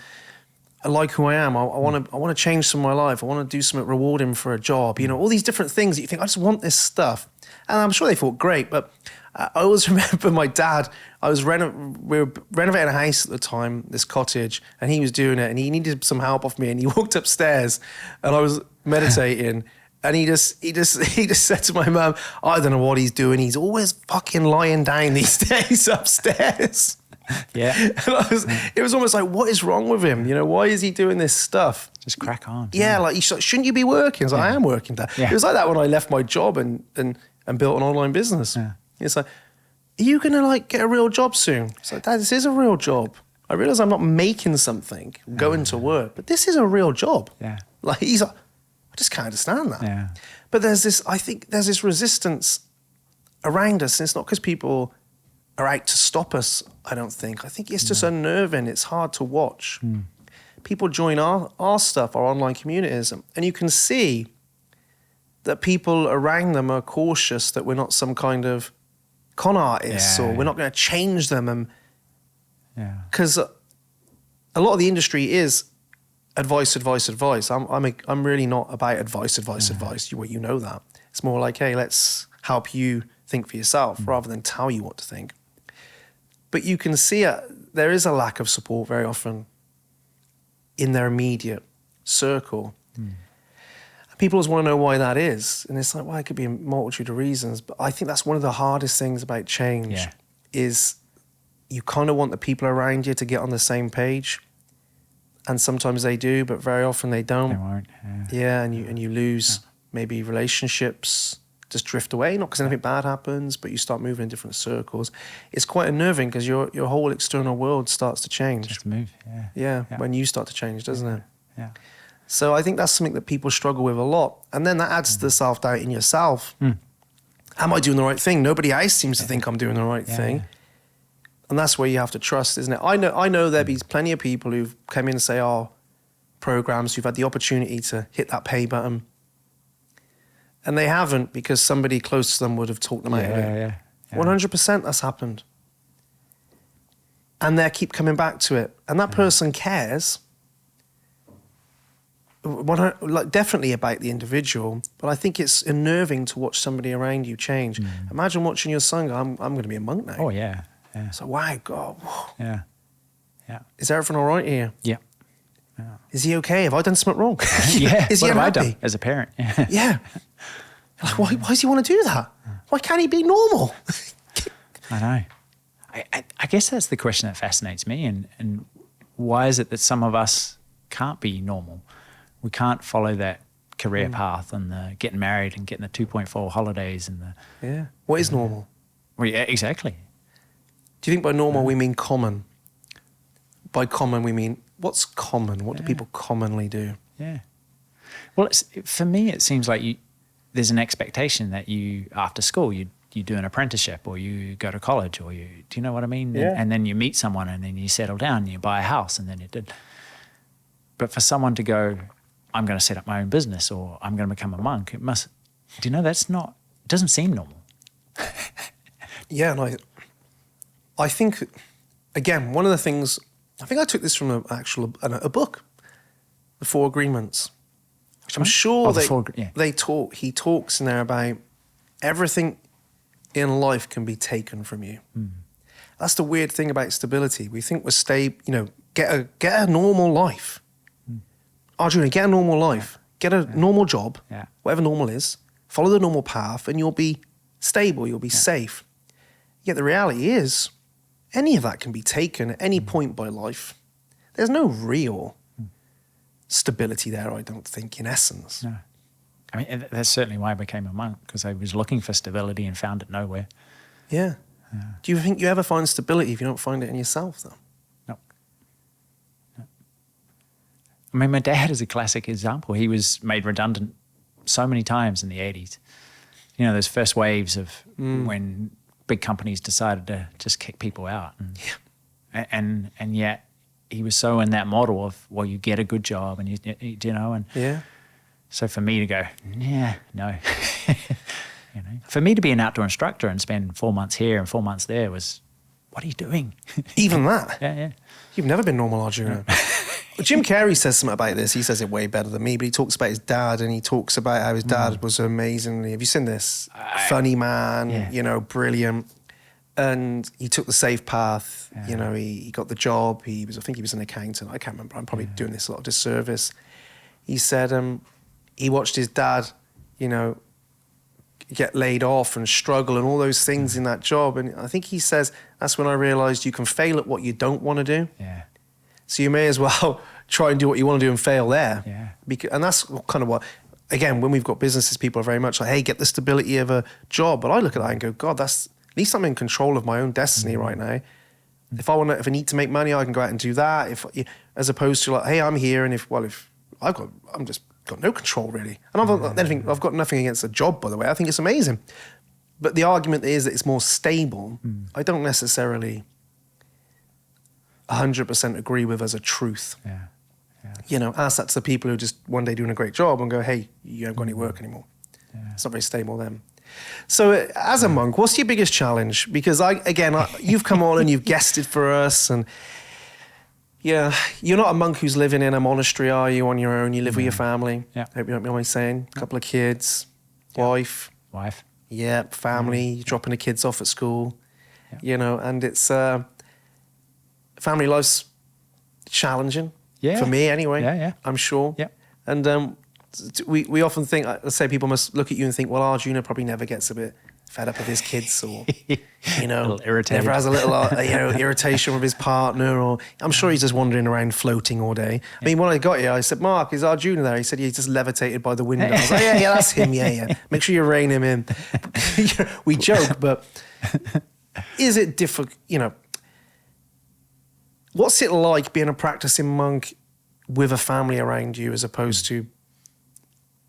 I like who I am. I want to change some of my life. I want to do something rewarding for a job. You know, all these different things that you think, I just want this stuff. And I'm sure they thought great, but I always remember my dad, we were renovating a house at the time, this cottage, and he was doing it and he needed some help off me and he walked upstairs and I was meditating and he just said to my mum, I don't know what he's doing. He's always fucking lying down these days upstairs. Yeah. And it was almost like, what is wrong with him? You know, why is he doing this stuff? Just crack on. Yeah, like, shouldn't you be working? I was like, I am working. Dad. Yeah. It was like that when I left my job and built an online business. Yeah. It's like, are you going to like get a real job soon? It's like, Dad, this is a real job. I realize I'm not making something, going to work, but this is a real job. Yeah. Like, he's like, I just can't understand that. Yeah. But I think there's this resistance around us, and it's not because people are out to stop us, I don't think. I think it's just unnerving. It's hard to watch. People join our stuff, our online communities, and you can see that people around them are cautious that we're not some kind of con artists or we're not going to change them. Because a lot of the industry is advice. I'm really not about advice. You know that. It's more like, hey, let's help you think for yourself rather than tell you what to think. But you can see there is a lack of support very often in their immediate circle. People always want to know why that is. And it's like, well, it could be a multitude of reasons. But I think that's one of the hardest things about change is you kind of want the people around you to get on the same page. And sometimes they do, but very often they don't. They won't. Yeah, and you lose maybe relationships, just drift away, not because anything bad happens, but you start moving in different circles. It's quite unnerving because your whole external world starts to change. Just move, Yeah, when you start to change, doesn't it? Yeah. So I think that's something that people struggle with a lot. And then that adds to the self-doubt in yourself. Am I doing the right thing? Nobody else seems to think I'm doing the right thing. And that's where you have to trust, isn't it? I know there'll be plenty of people who've come in and say, programs, who've had the opportunity to hit that pay button. And they haven't because somebody close to them would have talked them out of it. 100% that's happened. And they keep coming back to it. And that person cares, definitely about the individual, but I think it's unnerving to watch somebody around you change. Imagine watching your son go, I'm going to be a monk now. Oh, yeah. So, wow, God. Whoa. Yeah. Is everything all right here? Yeah. Is he okay? Have I done something wrong? Yeah. Is he what have I unhappy? done as a parent? Yeah. Like, why does he want to do that? Why can't he be normal? I know. I guess that's the question that fascinates me. And why is it that some of us can't be normal? We can't follow that career path and the getting married and getting the 2.4 holidays and the... Yeah. What is normal? Well, yeah, exactly. Do you think by normal we mean common? By common we mean, what's common? What do people commonly do? Yeah. Well, for me, it seems like there's an expectation that you, after school, you do an apprenticeship or you go to college or do you know what I mean? Yeah. And then you meet someone and then you settle down and you buy a house and then you did. But for someone to go, I'm going to set up my own business or I'm going to become a monk, it doesn't seem normal. Yeah, and I think, again, one of the things, I think I took this from a book, The Four Agreements, which I'm sure he talks in there about everything in life can be taken from you. That's the weird thing about stability. We think we're stable, get a normal life. Arjuna, get a normal life, get a normal job, whatever normal is, follow the normal path and you'll be stable, you'll be safe. Yet the reality is, any of that can be taken at any point by life. There's no real stability there, I don't think, in essence. No. I mean, that's certainly why I became a monk, because I was looking for stability and found it nowhere. Yeah. Do you think you ever find stability if you don't find it in yourself, though? No. I mean, my dad is a classic example. He was made redundant so many times in the 80s. You know, those first waves of when big companies decided to just kick people out. And yet he was so in that model of, well, you get a good job and so for me to go, no. For me to be an outdoor instructor and spend 4 months here and 4 months there was, what are you doing? Even that? Yeah. You've never been normal, Arjuna. Jim Carrey says something about this. He says it way better than me, but he talks about his dad and he talks about how his dad was amazingly, have you seen this? Funny man, brilliant. And he took the safe path. He got the job. I think he was an accountant. I can't remember. I'm probably doing this a lot of disservice. He said he watched his dad, get laid off and struggle and all those things in that job. And I think he says, that's when I realized you can fail at what you don't want to do. Yeah. So you may as well try and do what you want to do and fail there. Yeah. And that's kind of what, again, when we've got businesses, people are very much like, hey, get the stability of a job. But I look at that and go, God, at least I'm in control of my own destiny right now. If I need to make money, I can go out and do that. As opposed to like, hey, I'm here, and I'm just got no control really. And I've got nothing against a job, by the way. I think it's amazing. But the argument is that it's more stable. I don't necessarily 100% agree with as a truth. Ask that to the people who are just one day doing a great job and go, hey, you haven't got any work anymore. It's not very stable then. So as a monk, what's your biggest challenge? Because you've come on and you've guested for us, and you're not a monk who's living in a monastery, are you, on your own? You live with your family. I hope you don't mind me saying. A couple of kids, wife. Yeah, family. You're dropping the kids off at school. And it's family life's challenging for me anyway. I'm sure. And we often think, let's say people must look at you and think, well, Arjuna probably never gets a bit fed up with his kids, or never has a little irritation with his partner, or I'm sure he's just wandering around floating all day. I mean, when I got here, I said, Mark, is Arjuna there? He said, he's just levitated by the window. I was like, yeah, that's him. Yeah. Make sure you rein him in. We joke, but is it difficult? What's it like being a practicing monk with a family around you, as opposed to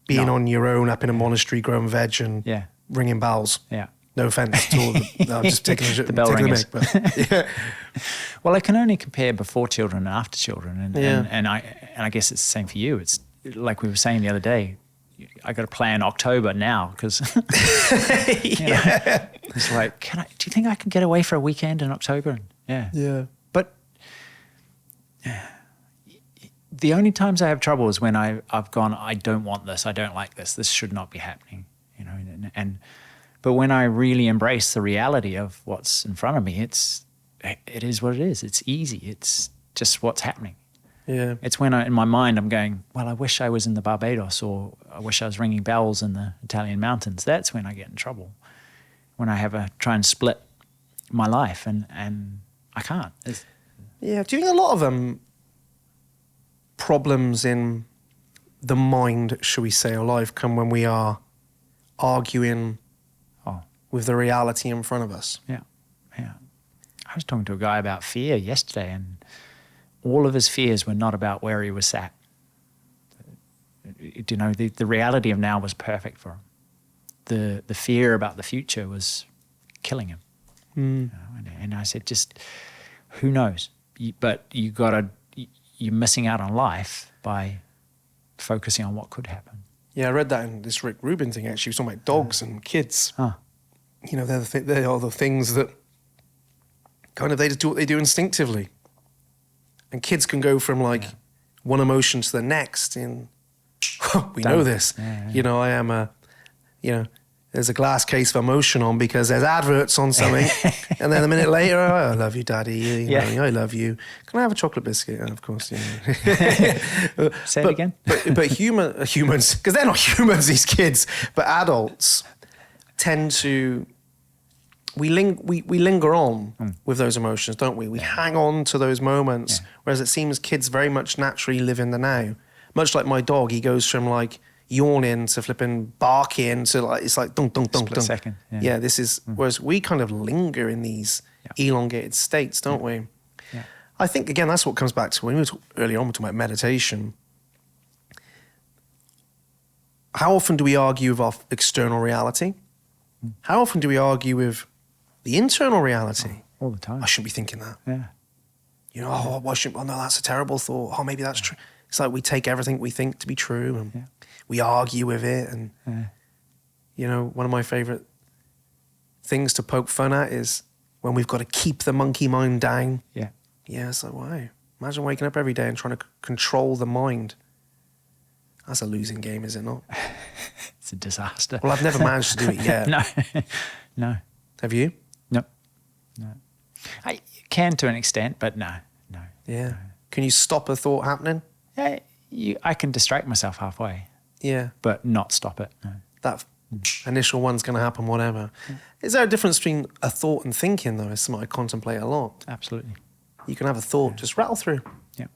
being on your own up in a monastery growing veg and ringing bells? No offense to all no, I'm just taking the bell ringers. But Well, I can only compare before children and after children, and I guess it's the same for you. It's like we were saying the other day. I got to plan October now because it's like, do you think I can get away for a weekend in October? Yeah. But the only times I have trouble is when I've gone, I don't want this, I don't like this, this should not be happening, but when I really embrace the reality of what's in front of me, it is what it is. It's easy. It's just what's happening. Yeah. It's when in my mind I'm going, well, I wish I was in the Barbados, or I wish I was ringing bells in the Italian mountains. That's when I get in trouble. When I try and split my life and I can't. Yeah. Do you think a lot of problems in the mind, shall we say, or life come when we are arguing with the reality in front of us? Yeah. I was talking to a guy about fear yesterday, and all of his fears were not about where he was sat. The reality of now was perfect for him. The fear about the future was killing him. And I said, just who knows? But you're missing out on life by focusing on what could happen. Yeah, I read that in this Rick Rubin thing, actually. He was talking about dogs and kids. They are the things that kind of, they just do what they do instinctively. And kids can go from one emotion to the next in, we know this. Yeah. I am there's a glass case of emotion on because there's adverts on something. And then a minute later, I love you, Daddy. I love you. Can I have a chocolate biscuit? And of course, Say it again. But humans, because they're not humans, these kids, but adults tend to, we linger on with those emotions, don't we? We hang on to those moments, whereas it seems kids very much naturally live in the now. Much like my dog, he goes from yawning to flipping barking to it's like dunk, dunk, dunk, dunk. Second. Yeah, this is, whereas we kind of linger in these elongated states, don't we? Yeah. I think, again, that's what comes back to when we were earlier on, we were talking about meditation. How often do we argue with our external reality? How often do we argue with the internal reality? All the time. I shouldn't be thinking that. Yeah. Why shouldn't, no, that's a terrible thought. Oh, maybe that's true. It's like we take everything we think to be true and we argue with it. And, one of my favorite things to poke fun at is when we've got to keep the monkey mind down. Yeah. Yeah, it's like, wow. Imagine waking up every day and trying to control the mind. That's a losing game, is it not? It's a disaster. Well, I've never managed to do it yet. No. Have you? No. I can to an extent, but no. Yeah. No. Can you stop a thought happening? Yeah, I can distract myself halfway. Yeah. But not stop it. No. That initial one's going to happen, whatever. Is there a difference between a thought and thinking, though? It's something I contemplate a lot. Absolutely. You can have a thought, just rattle through. Yeah.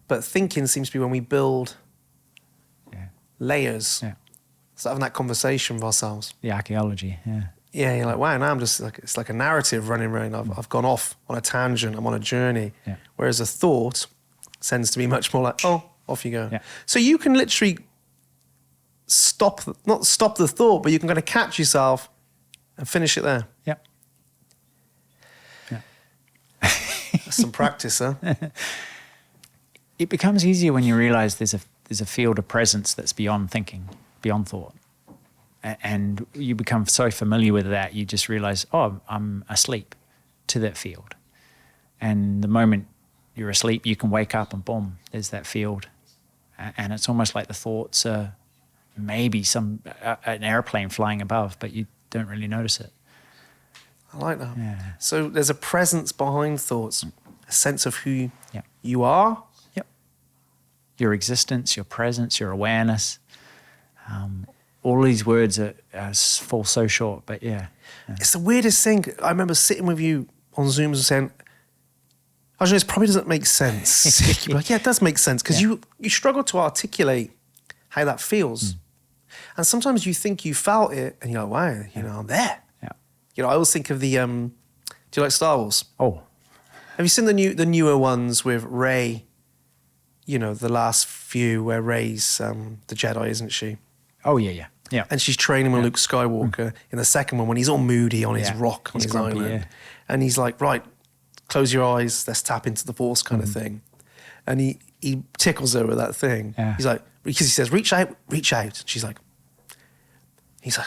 But thinking seems to be when we build layers. Yeah. So having that conversation with ourselves. The archaeology, Yeah, you're like, wow, now I'm just like, it's like a narrative running around. I've gone off on a tangent, I'm on a journey. Yeah. Whereas a thought tends to be much more like, oh, off you go. Yeah. So you can literally not stop the thought, but you can kind of catch yourself and finish it there. Yep. That's some practice, huh? It becomes easier when you realize there's a field of presence that's beyond thinking, beyond thought. And you become so familiar with that, you just realize, oh, I'm asleep to that field. And the moment you're asleep, you can wake up and boom, there's that field. And it's almost like the thoughts are maybe an airplane flying above, but you don't really notice it. I like that. Yeah. So there's a presence behind thoughts, a sense of who you are. Yep. Your existence, your presence, your awareness. All these words fall so short, but yeah. It's the weirdest thing. I remember sitting with you on Zooms and saying, Arjuna, this probably doesn't make sense. You're like, yeah, it does make sense, because you struggle to articulate how that feels. And sometimes you think you felt it and you're like, wow, I'm there. Yeah. I always think of the, do you like Star Wars? Oh. Have you seen the newer ones with Rey? The last few where Rey's the Jedi, isn't she? Oh, yeah. Yeah. And she's training with Luke Skywalker in the second one when he's all moody on his rock, on his grumpy, island. yeah. And he's like, right, close your eyes, let's tap into the Force kind of thing. And he tickles her with that thing. Yeah. He's like, because he says, reach out. She's like, he's like,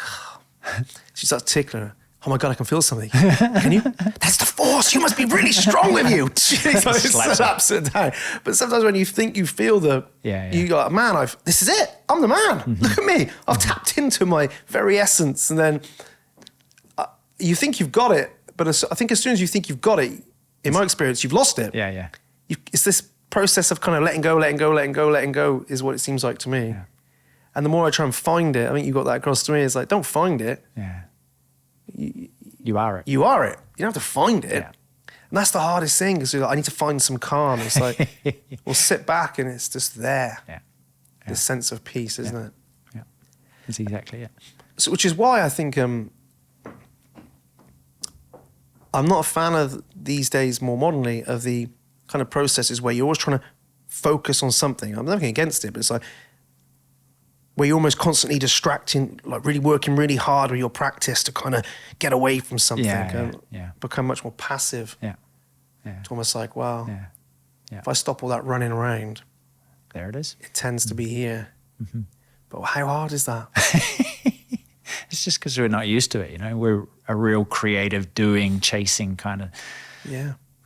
she starts tickling her. Oh my God, I can feel something. Can you? That's the force. You must be really strong with you. She's like, slaps it down. But sometimes when you think you feel you go, man, this is it. I'm the man. Look at me. I've tapped into my very essence. And then you think you've got it. But I think as soon as you think you've got it, in my experience, you've lost it. Yeah. It's this process of kind of letting go is what it seems like to me. Yeah. And the more I try and find it, I think you got that across to me. It's like, don't find it. Yeah. You are it. You are it. You don't have to find it. Yeah. And that's the hardest thing, because I need to find some calm. It's like, we'll sit back and it's just there. Yeah. This sense of peace, isn't it? Yeah. That's exactly it. So, which is why I think I'm not a fan of these days, more modernly, of the kind of processes where you're always trying to focus on something. I'm nothing against it, but it's like where you're almost constantly distracting, like really working really hard with your practice to kind of get away from something and become much more passive. Yeah. It's almost like, wow, Yeah. if I stop all that running around, There it is. it tends to be here. But how hard is that? It's just because we're not used to it, you know. We're a real creative, doing, chasing kind of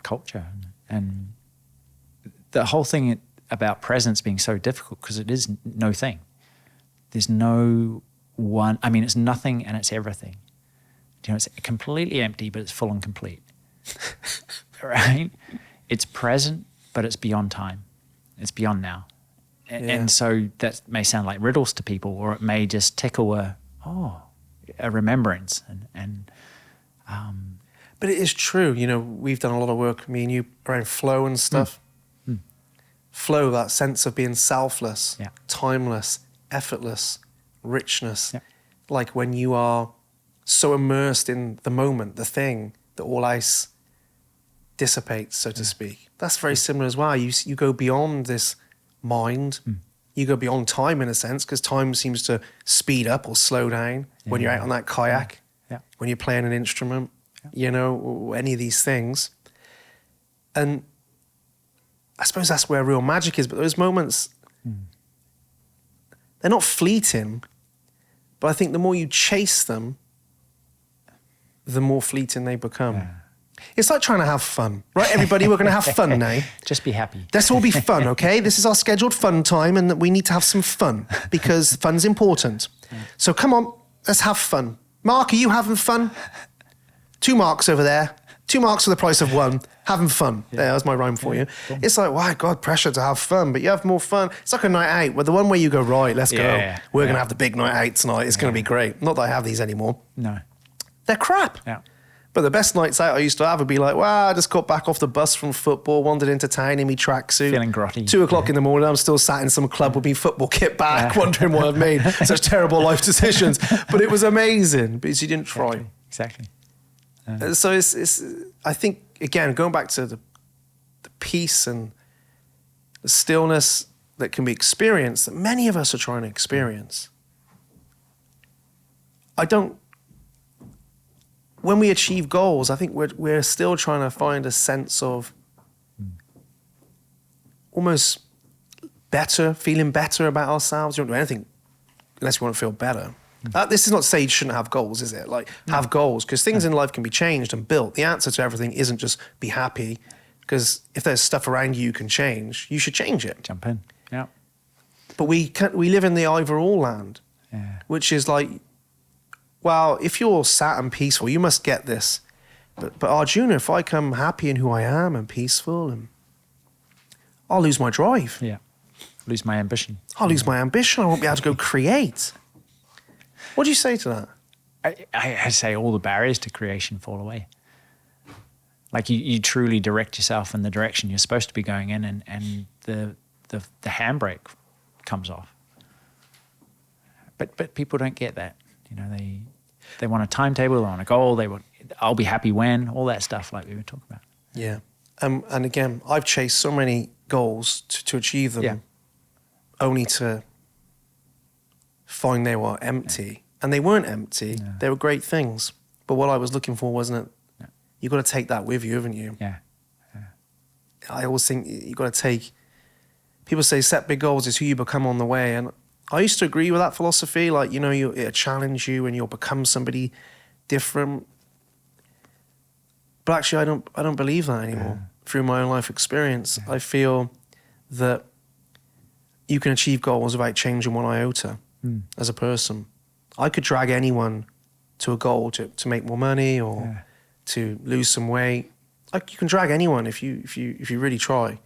culture. And the whole thing about presence being so difficult because it is no thing. There's no one, I mean, it's nothing and it's everything. You know, it's completely empty, but it's full and complete. Right? It's present, but it's beyond time. It's beyond now. And so that may sound like riddles to people, or it may just tickle a remembrance. But it is true. You know, we've done a lot of work, me and you, around flow and stuff. Flow, that sense of being selfless, timeless, effortless, richness. Like when you are so immersed in the moment, the thing, that all else dissipates, so to speak. That's very similar as well. You go beyond this mind. You go beyond time in a sense, because time seems to speed up or slow down when you're out on that kayak, when you're playing an instrument, you know, or any of these things. And I suppose that's where real magic is. But those moments, they're not fleeting, but I think the more you chase them, the more fleeting they become. It's like trying to have fun, right? Everybody, we're going to have fun now. Just be happy. Let's all be fun, okay? This is our scheduled fun time, and we need to have some fun because fun's important. So come on, let's have fun. Mark, are you having fun? 2 marks over there. 2 marks for the price of 1. Having fun. There, that's my rhyme for you. Boom. It's like, wow, God, pressure to have fun, but you have more fun. It's like a night out, where the one where you go, right, let's go. We're going to have the big night out tonight. It's going to be great. Not that I have these anymore. No. They're crap. Yeah. But the best nights out I used to have would be like, wow, I just got back off the bus from football, wandered into town in me tracksuit. Feeling grotty. 2 o'clock in the morning, I'm still sat in some club with me football kit back, wondering why I've made such terrible life decisions. But it was amazing because you didn't try. Exactly. So it's I think, again, going back to the peace and the stillness that can be experienced, that many of us are trying to experience. When we achieve goals, I think we're still trying to find a sense of almost feeling better about ourselves. You don't do anything unless you want to feel better. This is not to say you shouldn't have goals, is it? Like, have goals, because things in life can be changed and built. The answer to everything isn't just be happy, because if there's stuff around you can change, you should change it. Jump in. Yeah. But we live in the either-or land, which is like, well, if you're sat and peaceful, you must get this. But Arjuna, if I come happy in who I am and peaceful, and I'll lose my drive. Yeah. Lose my ambition. I'll lose my ambition. I won't be able to go create. What do you say to that? I say all the barriers to creation fall away. Like you truly direct yourself in the direction you're supposed to be going in, and the handbrake comes off. But people don't get that. You know, they want a timetable, they want a goal, I'll be happy when, all that stuff like we were talking about. Yeah. And again, I've chased so many goals to achieve them, only to find they were empty. And they weren't empty. Yeah. They were great things. But what I was looking for wasn't it. Yeah. You've got to take that with you, haven't you? Yeah. I always think you've got to take people say set big goals is who you become on the way. And I used to agree with that philosophy. Like, you know, it'll challenge you and you'll become somebody different. But actually, I don't believe that anymore. Through my own life experience, I feel that you can achieve goals without changing one iota as a person. I could drag anyone to a goal to make more money or to lose some weight. Like, you can drag anyone if you really try.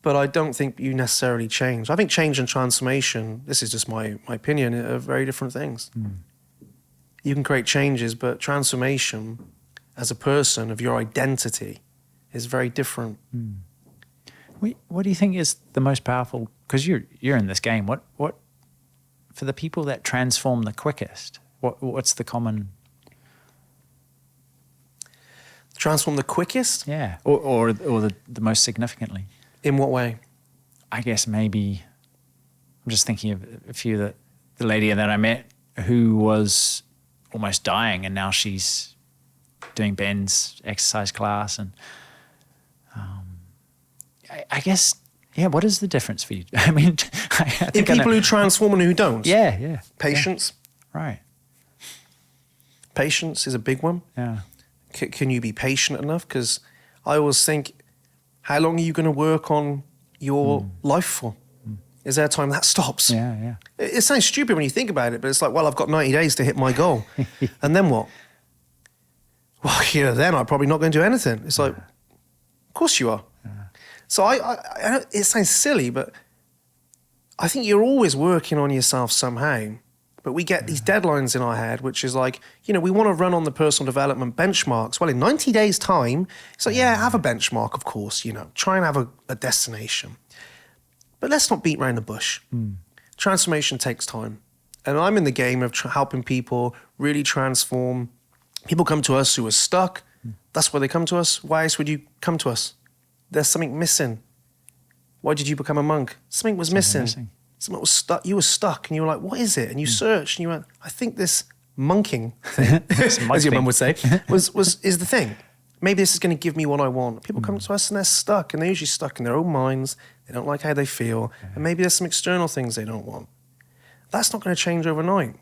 But I don't think you necessarily change. I think change and transformation, this is just my opinion, are very different things. You can create changes, but transformation as a person of your identity is very different. What do you think is the most powerful? Because you're in this game. What for the people that transform the quickest? What's the common? Transform the quickest? Yeah, or the most significantly. In what way? I guess maybe I'm just thinking of a few that the lady that I met who was almost dying, and now she's doing Ben's exercise class, and I guess, yeah. What is the difference for you? I mean, I think in people who transform and who don't. Yeah. Patience. Yeah. Right. Patience is a big one. Yeah. Can you be patient enough? Because I always think, how long are you going to work on your life for? Is there a time that stops? Yeah. It sounds stupid when you think about it, but it's like, well, I've got 90 days to hit my goal. And then what? Well, you know, then I'm probably not going to do anything. It's like, of course you are. Yeah. So I it sounds silly, but I think you're always working on yourself somehow. But we get these deadlines in our head, which is like, you know, we want to run on the personal development benchmarks. Well, in 90 days' time, it's like, yeah, have a benchmark, of course, you know, try and have a destination. But let's not beat around the bush. Transformation takes time. And I'm in the game of helping people really transform. People come to us who are stuck. That's why they come to us. Why else would you come to us? There's something missing. Why did you become a monk? Something was missing. Something was stuck. You were stuck and you were like, what is it? And you searched and you went, I think this monking thing, as your mum would say, is the thing. Maybe this is going to give me what I want. People come to us and they're stuck, and they're usually stuck in their own minds. They don't like how they feel. And maybe there's some external things they don't want. That's not going to change overnight.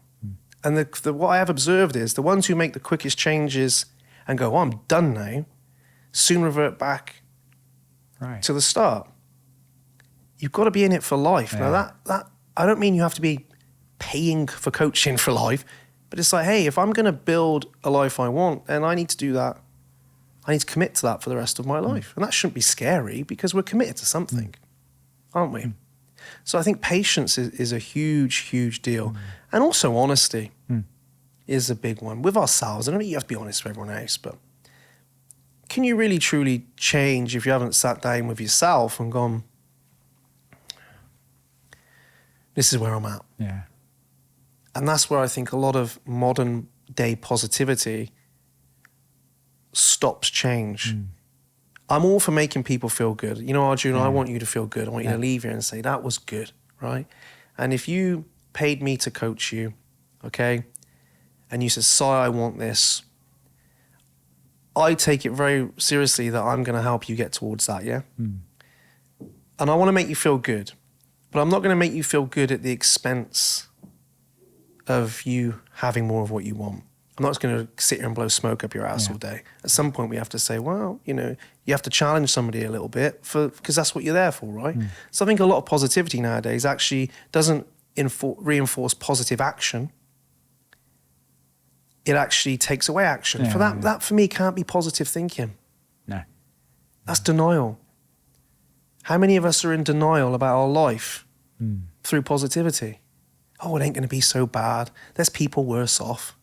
And what I have observed is the ones who make the quickest changes and go, oh, I'm done now, soon revert back to the start. You've got to be in it for life. Yeah. Now that I don't mean you have to be paying for coaching for life, but it's like, hey, if I'm going to build a life I want, then I need to do that. I need to commit to that for the rest of my life. And that shouldn't be scary because we're committed to something, aren't we? So I think patience is a huge, huge deal. And also honesty is a big one with ourselves. I don't think you have to be honest with everyone else, but can you really, truly change if you haven't sat down with yourself and gone, this is where I'm at? Yeah. And that's where I think a lot of modern day positivity stops change. I'm all for making people feel good. You know, Arjuna, I want you to feel good. I want you to leave here and say, that was good, right? And if you paid me to coach you, okay, and you said, Sai, I want this, I take it very seriously that I'm going to help you get towards that, yeah? And I want to make you feel good, but I'm not going to make you feel good at the expense of you having more of what you want. I'm not just going to sit here and blow smoke up your ass all day. At some point, we have to say, well, you know, you have to challenge somebody a little bit because that's what you're there for, right? So I think a lot of positivity nowadays actually doesn't reinforce positive action. It actually takes away action. That for me can't be positive thinking. No. That's denial. How many of us are in denial about our life through positivity? Oh, it ain't going to be so bad. There's people worse off.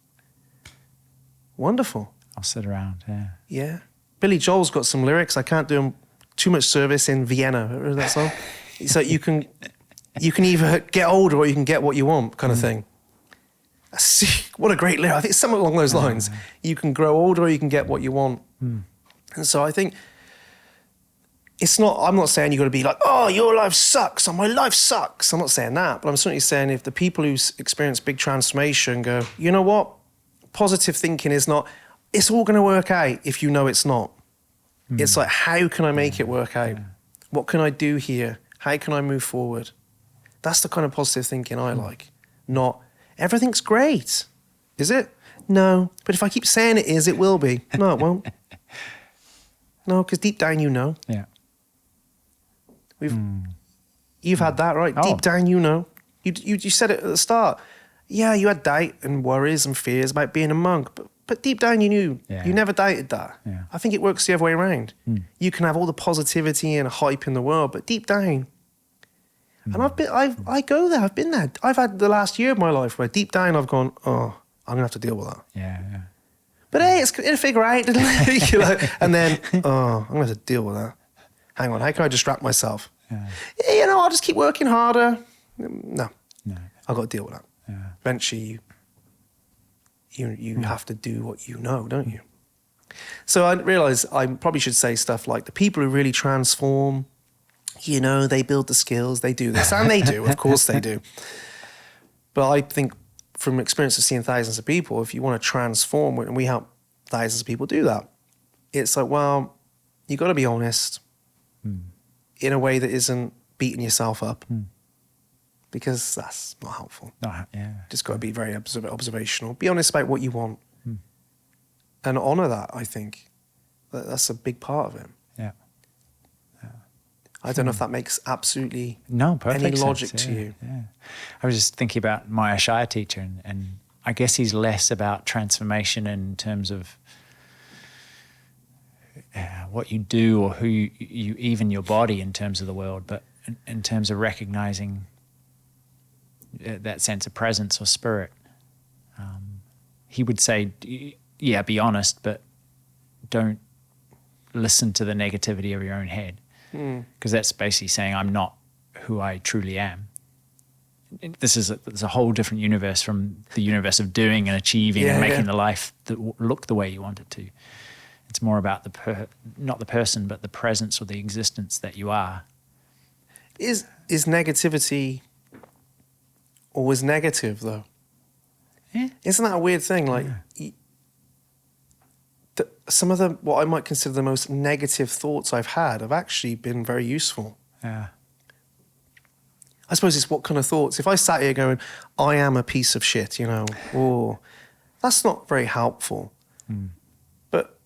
Wonderful. I'll sit around, Yeah. Billy Joel's got some lyrics. I can't do him too much service in Vienna. Remember that song? So you can either get older or you can get what you want, kind of thing. What a great lyric. I think it's something along those lines. You can grow older or you can get what you want. And so I think I'm not saying you've got to be like, oh, your life sucks, or my life sucks. I'm not saying that, but I'm certainly saying if the people who experience big transformation go, you know what? Positive thinking is not, it's all going to work out if you know it's not. It's like, how can I make it work out? What can I do here? How can I move forward? That's the kind of positive thinking I like. Not, everything's great. Is it? No. But if I keep saying it is, it will be. No, it won't. No, because deep down you know. Yeah. You've had that, right? Oh. Deep down you know. You said it at the start. Yeah, you had doubt and worries and fears about being a monk, but deep down you knew. Yeah. You never doubted that. Yeah. I think it works the other way around. You can have all the positivity and hype in the world, but deep down, and I go there. I've been there. I've had the last year of my life where deep down I've gone, oh, I'm gonna have to deal with that. Yeah. Yeah. But hey, it'll figure out, you know? And then, oh, I'm gonna have to deal with that. Hang on, how can I distract myself? Yeah. Yeah, you know, I'll just keep working harder. No, No. I've got to deal with that. Yeah. Eventually, you have to do what you know, don't you? So I realised I probably should say stuff like the people who really transform, you know, they build the skills, they do this, and they do, of course they do. But I think from experience of seeing thousands of people, if you want to transform, and we help thousands of people do that, it's like, well, you got to be honest in a way that isn't beating yourself up. Because that's not helpful. Yeah. Just got to be very observational. Be honest about what you want. And honour that, I think. That's a big part of it. Yeah. I don't know if that makes absolutely Perfect any sense. logic to you. Yeah. I was just thinking about my Aishaya teacher, and I guess he's less about transformation in terms of what you do or who you even your body in terms of the world, but in terms of recognizing that sense of presence or spirit. He would say, yeah, be honest, but don't listen to the negativity of your own head, because that's basically saying I'm not who I truly am. There's a whole different universe from the universe of doing and achieving and making the life that look the way you want it to. It's more about not the person, but the presence or the existence that you are. Is negativity always negative, though? Yeah. Isn't that a weird thing? Like, some of what I might consider the most negative thoughts I've had have actually been very useful. Yeah. I suppose it's what kind of thoughts. If I sat here going, I am a piece of shit, you know, that's not very helpful. But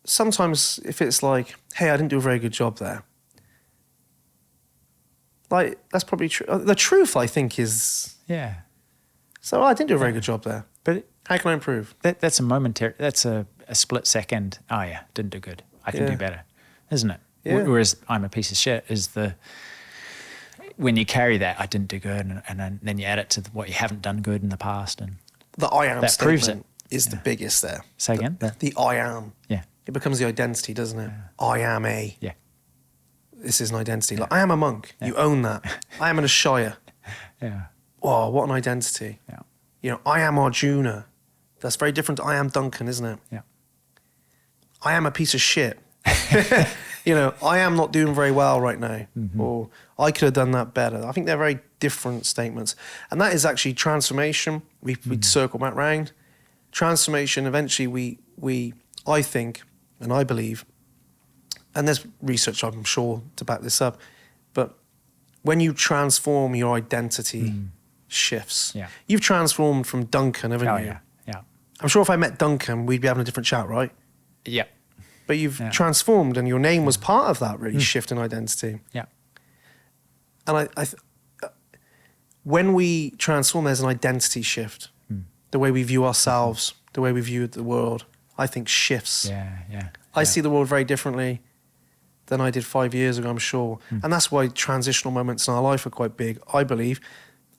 sometimes if it's like, hey, I didn't do a very good job there. Like, that's probably true. The truth, I think, is... Yeah. So I didn't do a very good job there. But how can I improve? That's a momentary... That's a split second. Oh, yeah, didn't do good. I can do better. Isn't it? Yeah. Whereas I'm a piece of shit is the... When you carry that, I didn't do good, and then you add it to what you haven't done good in the past. And the I am that proves statement is the biggest there. Say again? The I am. Yeah. It becomes the identity, doesn't it? I am a... Yeah. This is an identity. Like, I am a monk. You own that. I am an Aishaya. Yeah. Oh, what an identity. Yeah. You know, I am Arjuna. That's very different to I am Duncan, isn't it? Yeah. I am a piece of shit. You know, I am not doing very well right now. Or I could have done that better. I think they're very different statements. And that is actually transformation. We'd circle back round. Transformation, eventually I think, and I believe, and there's research, I'm sure, to back this up, but when you transform, your identity shifts. Yeah. You've transformed from Duncan, haven't you? Yeah. Yeah. I'm sure if I met Duncan, we'd be having a different chat, right? Yeah. But you've transformed, and your name was part of that really shift in identity. Yeah. And when we transform, there's an identity shift. The way we view ourselves, the way we view the world, I think shifts. Yeah. Yeah. I see the world very differently than I did 5 years ago, I'm sure. And that's why transitional moments in our life are quite big, I believe,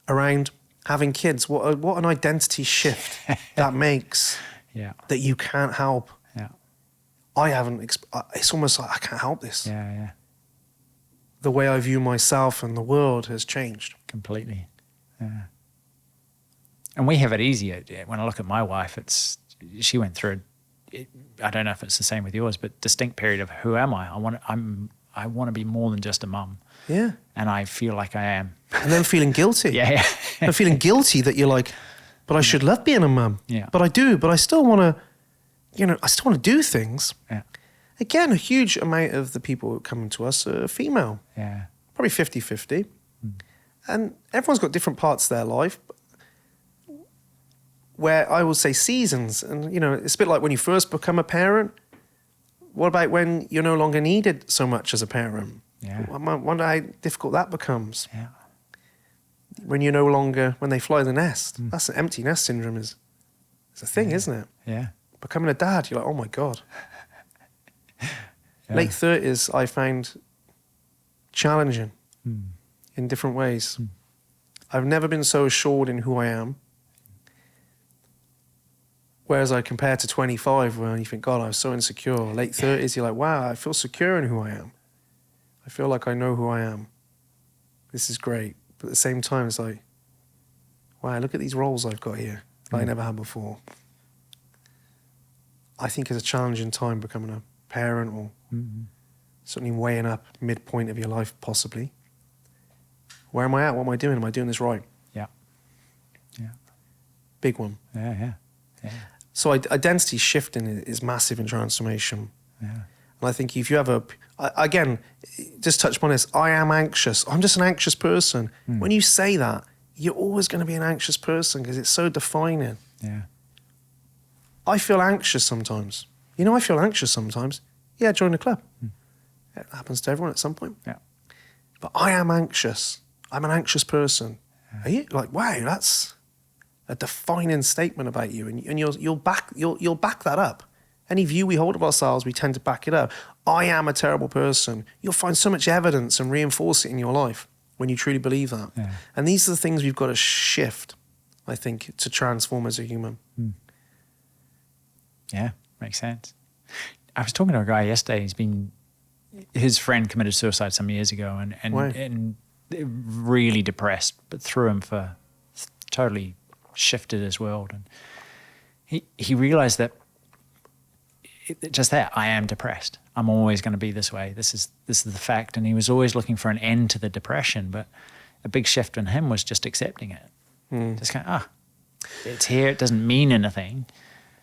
around having kids. What an identity shift that makes that you can't help. Yeah. I haven't, it's almost like I can't help this. Yeah. Yeah. The way I view myself and the world has changed. Completely. Yeah. And we have it easier. When I look at my wife, she went through I don't know if it's the same with yours, but distinct period of who am I? I want to be more than just a mum. Yeah. And I feel like I am. And then feeling guilty. Yeah. And feeling guilty that you're like, but I should love being a mum. Yeah. But I do, but I still want to, I still want to do things. Yeah. Again, a huge amount of the people who come to us are female. Yeah. Probably 50-50. And everyone's got different parts of their life where I will say seasons. And, you know, it's a bit like when you first become a parent. What about when you're no longer needed so much as a parent? Yeah. I wonder how difficult that becomes. Yeah. When you're no longer, when they fly the nest. That's an empty nest syndrome it's a thing, isn't it? Yeah. Becoming a dad, you're like, oh my God. Yeah. Late 30s, I found challenging in different ways. I've never been so assured in who I am. Whereas I compare to 25, where you think, God, I was so insecure. Late 30s, you're like, wow, I feel secure in who I am. I feel like I know who I am. This is great. But at the same time, it's like, wow, look at these roles I've got here that I never had before. I think it's a challenging time becoming a parent or certainly weighing up midpoint of your life, possibly. Where am I at? What am I doing? Am I doing this right? Yeah. Yeah. Big one. Yeah. So identity shifting is massive in transformation. Yeah. And I think if you have again, just touch upon this, I am anxious. I'm just an anxious person. When you say that, you're always going to be an anxious person because it's so defining. Yeah. I feel anxious sometimes. You know, I feel anxious sometimes. Yeah, join the club. It happens to everyone at some point. Yeah. But I am anxious. I'm an anxious person. Are you? Like, wow, that's a defining statement about you, and you'll back that up. Any view we hold of ourselves, we tend to back it up. I am a terrible person. You'll find so much evidence and reinforce it in your life when you truly believe that. Yeah. And these are the things we've got to shift, I think, to transform as a human. Yeah, makes sense. I was talking to a guy yesterday. His friend committed suicide some years ago, and really depressed, but threw him for totally shifted his world. And he realized that I am depressed. I'm always going to be this way. This is the fact. And he was always looking for an end to the depression, but a big shift in him was just accepting it. Just kind of, it's here. It doesn't mean anything.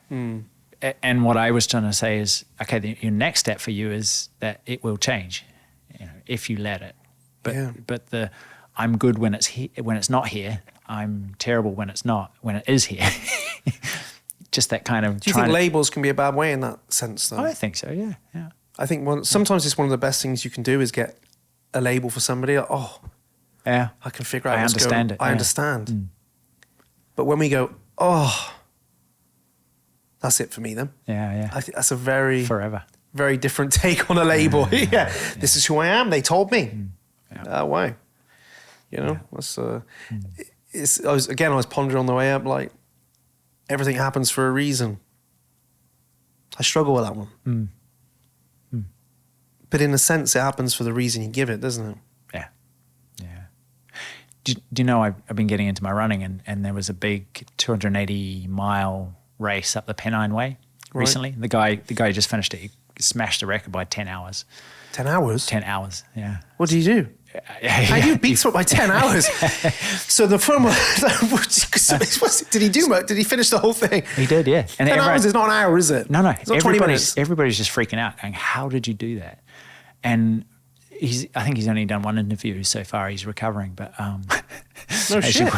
And what I was trying to say is, okay, your next step for you is that it will change, if you let it. But I'm good when it's not here. I'm terrible when it is here. Just that kind of. Do you think labels can be a bad way in that sense, though? I think so. Yeah. I think sometimes it's one of the best things you can do is get a label for somebody. Like, yeah, I can figure out. I understand it. I understand. But when we go, that's it for me then. Yeah. I think that's a very very different take on a label. This is who I am. They told me. Why? That's I was pondering on the way up, like everything happens for a reason. I struggle with that one. But in a sense, it happens for the reason you give it, doesn't it? Yeah. Do you know I've been getting into my running, and there was a big 280-mile race up the Pennine Way recently. The guy just finished it. He smashed the record by 10 hours. 10 hours? 10 hours, yeah. What do you do? How do you beat someone by 10 hours? So the film, did he do much? Did he finish the whole thing? He did, yeah. And 10 hours is not an hour, is it? No. It's not 20 minutes. Everybody's just freaking out, going, how did you do that? And I think he's only done one interview so far. He's recovering, but no shit.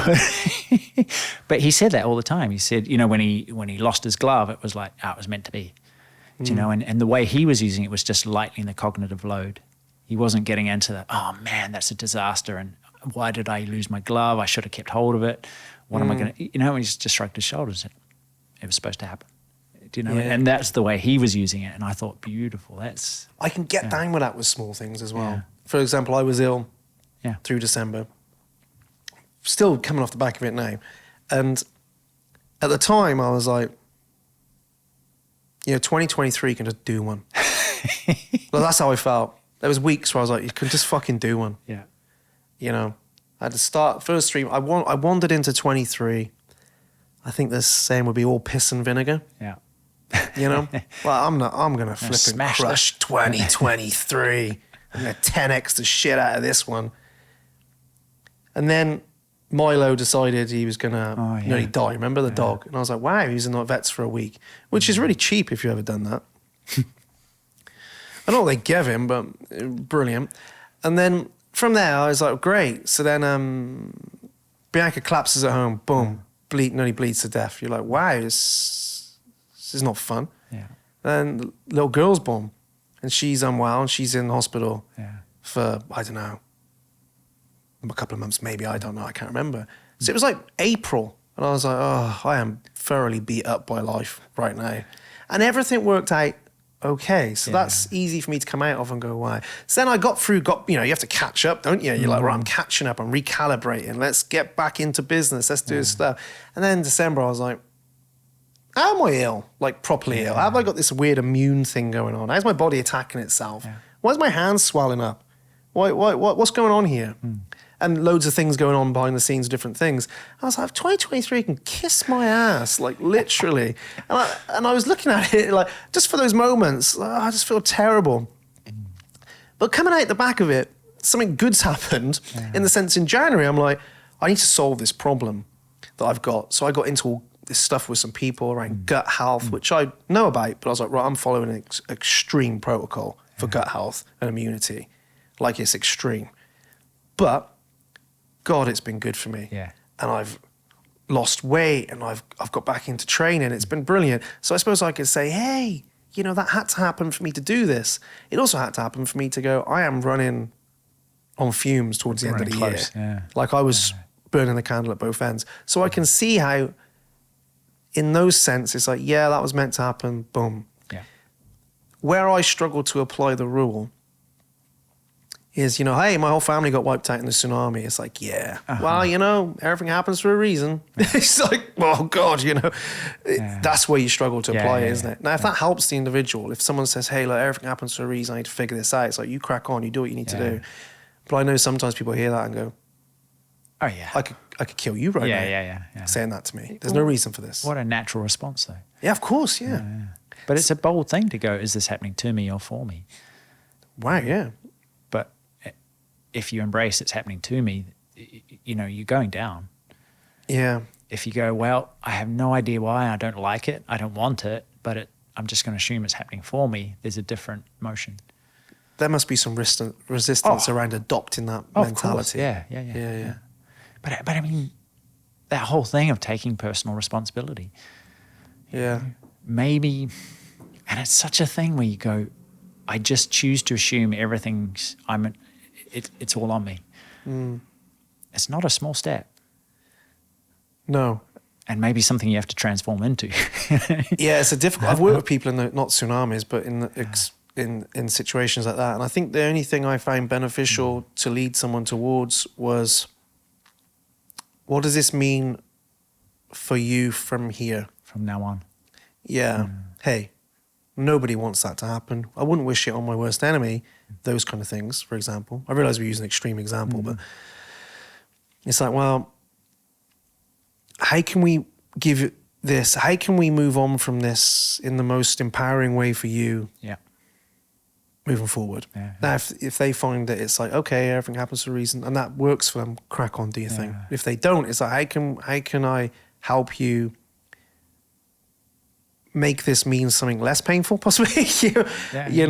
But he said that all the time. He said, when he lost his glove, it was like, it was meant to be. Do you know? And the way he was using it was just lightening the cognitive load. He wasn't getting into the, oh man, that's a disaster, and why did I lose my glove? I should have kept hold of it. What am I going to? He just shrugged his shoulders. It was supposed to happen. Do you know? Yeah. And that's the way he was using it, and I thought, beautiful. I can get down with that with small things as well. Yeah. For example, I was ill through December. Still coming off the back of it now. And at the time, I was like, 2023 can just do one. Well, that's how I felt. There was weeks where I was like, you can just fucking do one. Yeah. I had to start, first stream, I wandered into 23. I think the saying would be all piss and vinegar. Yeah. Well, I'm going to flip and crush 2023. I'm going to 10x the shit out of this one. And then Milo decided he was going to nearly die. Remember the dog? And I was like, wow, he was in the vets for a week, which is really cheap if you've ever done that. I don't know what they gave him, but brilliant. And then from there, I was like, great. So then Bianca collapses at home, boom, nearly bleeds to death. You're like, wow, this is not fun. Yeah. Then little girl's born, and she's unwell, and she's in hospital for, I don't know, a couple of months, maybe, I don't know, I can't remember. So it was like April, and I was like, oh, I am thoroughly beat up by life right now. And everything worked out okay. So that's easy for me to come out of and go, why? So then I you have to catch up, don't you? You're like, right, I'm catching up, I'm recalibrating, let's get back into business, let's do this stuff. And then in December, I was like, how am I ill? Like properly ill? How have I got this weird immune thing going on? How's my body attacking itself? Yeah. Why is my hand swelling up? What's going on here? And loads of things going on behind the scenes, different things. I was like, 2023 can kiss my ass, like literally. And I was looking at it like, just for those moments, I just feel terrible. But coming out the back of it, something good's happened in the sense in January, I'm like, I need to solve this problem that I've got. So I got into all this stuff with some people around gut health, which I know about, but I was like, right, I'm following an extreme protocol for gut health and immunity. Like it's extreme. But God, it's been good for me. Yeah. And I've lost weight and I've got back into training. It's been brilliant. So I suppose I could say, hey, that had to happen for me to do this. It also had to happen for me to go, I am running on fumes towards the end of the year. Yeah. Like I was burning the candle at both ends. So I can see how in those senses, it's like, yeah, that was meant to happen, boom. Yeah. Where I struggle to apply the rule is, hey, my whole family got wiped out in the tsunami. It's like, well, everything happens for a reason. It's like, oh God, that's where you struggle to apply it, isn't it? Now, if that helps the individual, if someone says, hey, look, everything happens for a reason, I need to figure this out. It's like, you crack on, you do what you need to do. But I know sometimes people hear that and go, oh yeah, I could kill you right now. Yeah. Saying that to me. There's no reason for this. What a natural response though. Yeah, of course, yeah. But it's a bold thing to go, is this happening to me or for me? Wow, yeah. But if you embrace it's happening to me, you're going down. Yeah. If you go, well, I have no idea why, I don't like it, I don't want it, but I'm just going to assume it's happening for me, there's a different motion. There must be some resistance around adopting that mentality. Yeah. But I mean, that whole thing of taking personal responsibility. Yeah. Maybe, and it's such a thing where you go, I just choose to assume it's all on me. It's not a small step. No. And maybe something you have to transform into. Yeah, it's a difficult. I've worked with people in not tsunamis, but in situations like that. And I think the only thing I found beneficial to lead someone towards was, what does this mean for you from here? From now on. Yeah. Hey, nobody wants that to happen. I wouldn't wish it on my worst enemy, those kind of things, for example. I realize we use an extreme example, but it's like, well, how can we give this? How can we move on from this in the most empowering way for you? Yeah. Moving forward. Yeah. Now, if they find that it's like, okay, everything happens for a reason, and that works for them, crack on, do your thing. If they don't, it's like, how can I help you make this mean something less painful, possibly?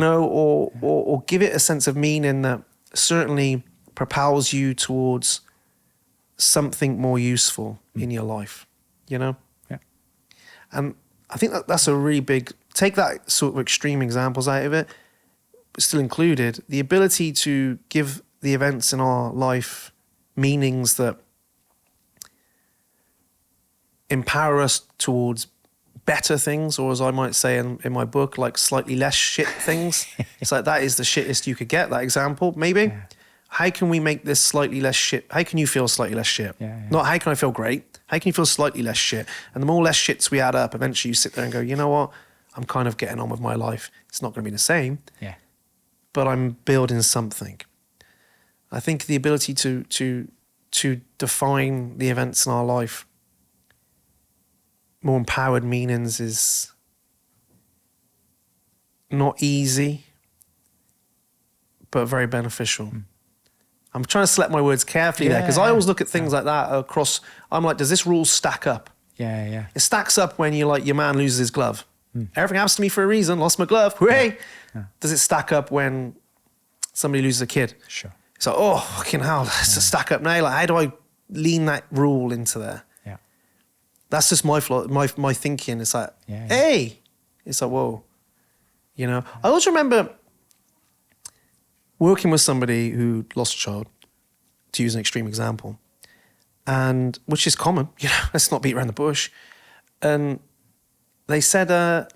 Or give it a sense of meaning that certainly propels you towards something more useful in your life, Yeah. And I think that's a really big, take that sort of extreme examples out of it, but still included, the ability to give the events in our life meanings that empower us towards better things, or as I might say in my book, like slightly less shit things. It's like, that is the shittest you could get, that example, maybe. Yeah. How can we make this slightly less shit? How can you feel slightly less shit? Not how can I feel great? How can you feel slightly less shit? And the more less shits we add up, eventually you sit there and go, you know what? I'm kind of getting on with my life. It's not going to be the same, but I'm building something. I think the ability to define the events in our life, more empowered meanings, is not easy, but very beneficial. I'm trying to select my words carefully there, because I always look at things like that across. I'm like, does this rule stack up? It stacks up when you're like, your man loses his glove. Everything happens to me for a reason. Lost my glove. Hooray! Does it stack up when somebody loses a kid? Sure. It's like, oh, fucking hell, it's a stack up now. Like, how do I lean that rule into there? Yeah. That's just my thinking. It's like, hey, it's like, whoa, you know. I also remember working with somebody who lost a child, to use an extreme example, and which is common, you know. Let's not beat around the bush. And they said,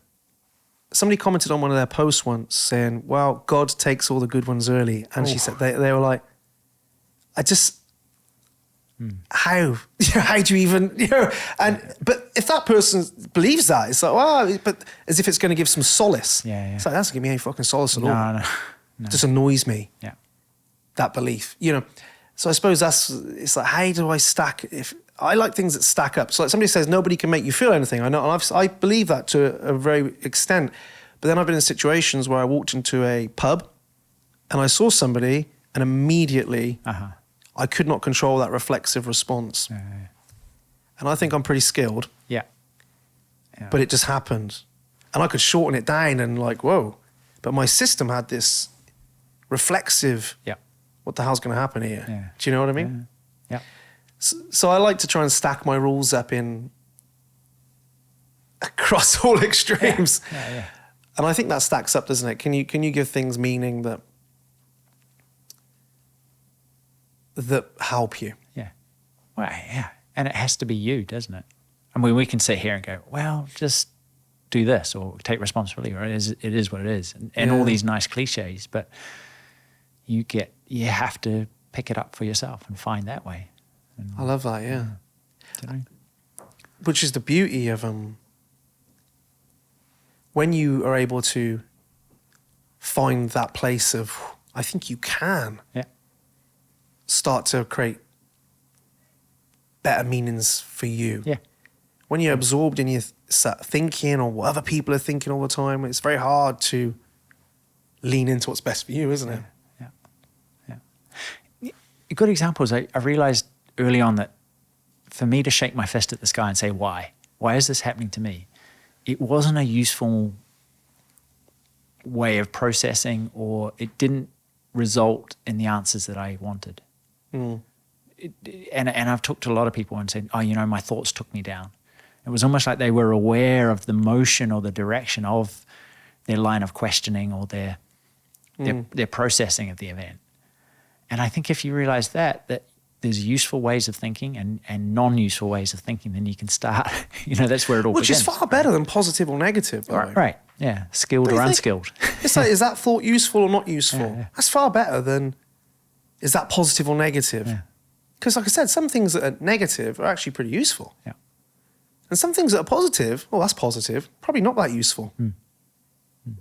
somebody commented on one of their posts once saying, well, God takes all the good ones early. And she said, they were like, how? How do you even, you know? But if that person believes that, it's like, well, but as if it's going to give some solace. Yeah. It's like, that doesn't give me any fucking solace at all. No. It just annoys me. Yeah. That belief, you know. So I suppose it's like, how do I stack? If I like things that stack up. So like somebody says, nobody can make you feel anything. I know, and I believe that to a very extent. But then I've been in situations where I walked into a pub and I saw somebody and immediately I could not control that reflexive response. Yeah. And I think I'm pretty skilled. Yeah. But it just happened. And I could shorten it down and like, whoa. But my system had this reflexive, what the hell's going to happen here? Yeah. Do you know what I mean? Yeah. So I like to try and stack my rules up in across all extremes. Yeah. And I think that stacks up, doesn't it? Can you give things meaning that help you? Yeah. Well, yeah. And it has to be you, doesn't it? I mean, we can sit here and go, well, just do this or take responsibility, or it is what it is. And all these nice cliches, but you have to pick it up for yourself and find that way. And, I love that, yeah. You know? Which is the beauty of when you are able to find that place of, I think you can start to create better meanings for you. Yeah. When you're absorbed in your thinking or what other people are thinking all the time, it's very hard to lean into what's best for you, isn't it? Yeah. A good example is I realized early on that for me to shake my fist at the sky and say, why is this happening to me? It wasn't a useful way of processing, or it didn't result in the answers that I wanted. And I've talked to a lot of people and said, my thoughts took me down. It was almost like they were aware of the motion or the direction of their line of questioning or their processing of the event. And I think if you realize that there's useful ways of thinking and non-useful ways of thinking, then you can start, that's where it all begins. Which is far better than positive or negative. Right. Yeah. Skilled or unskilled. It's like, is that thought useful or not useful? Yeah. That's far better than, is that positive or negative? Because like I said, some things that are negative are actually pretty useful. Yeah. And some things that are positive, that's positive, probably not that useful.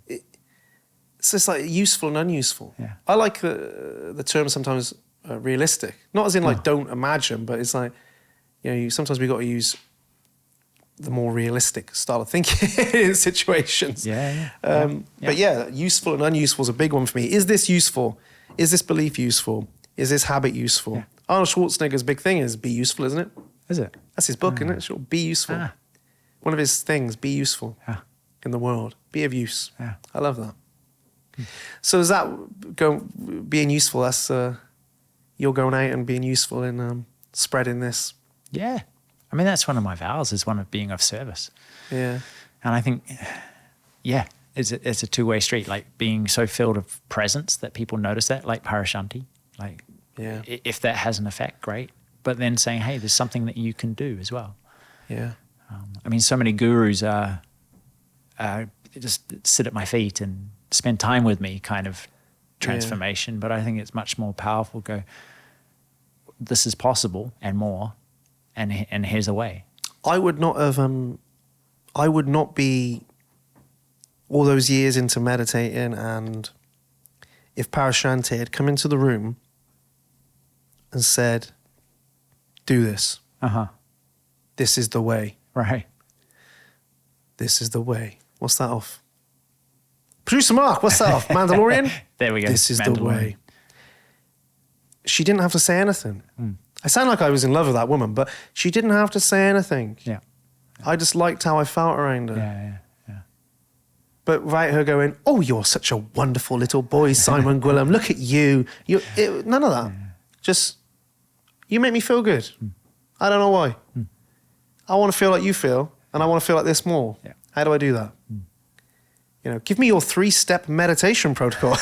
It's just like useful and unuseful. Yeah. I like the term sometimes realistic. Not as in like don't imagine, but it's like, sometimes we got to use the more realistic style of thinking in situations. But useful and unuseful is a big one for me. Is this useful? Is this belief useful? Is this habit useful? Yeah. Arnold Schwarzenegger's big thing is be useful, isn't it? Is it? That's his book, isn't it? Sure. Be useful. One of his things, be useful in the world. Be of use. I love that. So is that being useful? That's you're going out and being useful in spreading this. Yeah, I mean that's one of my vows, is one of being of service. Yeah, and I think it's a two-way street. Like being so filled of presence that people notice that, like Parashanti. Like if that has an effect, great. But then saying, hey, there's something that you can do as well. Yeah, I mean, so many gurus just sit at my feet and spend time with me, kind of transformation. But I think it's much more powerful. Go, this is possible and more, and here's a way. I would not have. I would not be all those years into meditating, and if Parashanti had come into the room and said, "Do this. This is the way." Right. This is the way. What's that off? Producer Mark, what's that off? Mandalorian? There we go. This is the way. She didn't have to say anything. I sound like I was in love with that woman, but she didn't have to say anything. Yeah. I just liked how I felt around her. Yeah. but without her going, oh, you're such a wonderful little boy, Simon Gwilym. Look at you. None of that. Just, you make me feel good. I don't know why. I want to feel like you feel, and I want to feel like this more. Yeah. How do I do that? You know, give me your 3-step meditation protocol.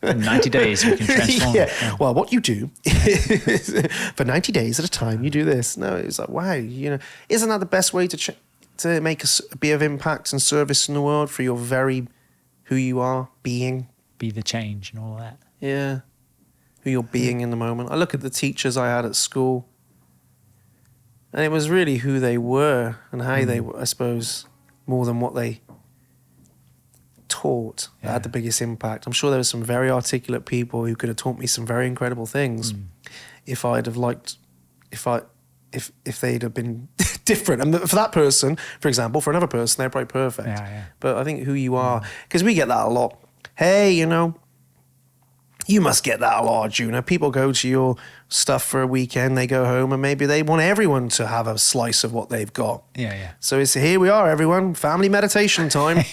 In 90 days, we can transform. Yeah. Well, what you do is for 90 days at a time, you do this. No, it's like, wow, you know, isn't that the best way to make a bit of impact and service in the world for your very who you are, being? Be the change and all that. Yeah. Who you're being in the moment. I look at the teachers I had at school, and it was really who they were and how they were, I suppose, more than what they taught that had the biggest impact. I'm sure there were some very articulate people who could have taught me some very incredible things if I'd have liked, if they'd have been different. And for that person, for example, for another person, they're probably perfect. Yeah. But I think who you are, because we get that a lot. Hey, you know, you must get that a lot, Arjuna. People go to your stuff for a weekend, they go home, and maybe they want everyone to have a slice of what they've got. Yeah. So it's here we are, everyone, family meditation time.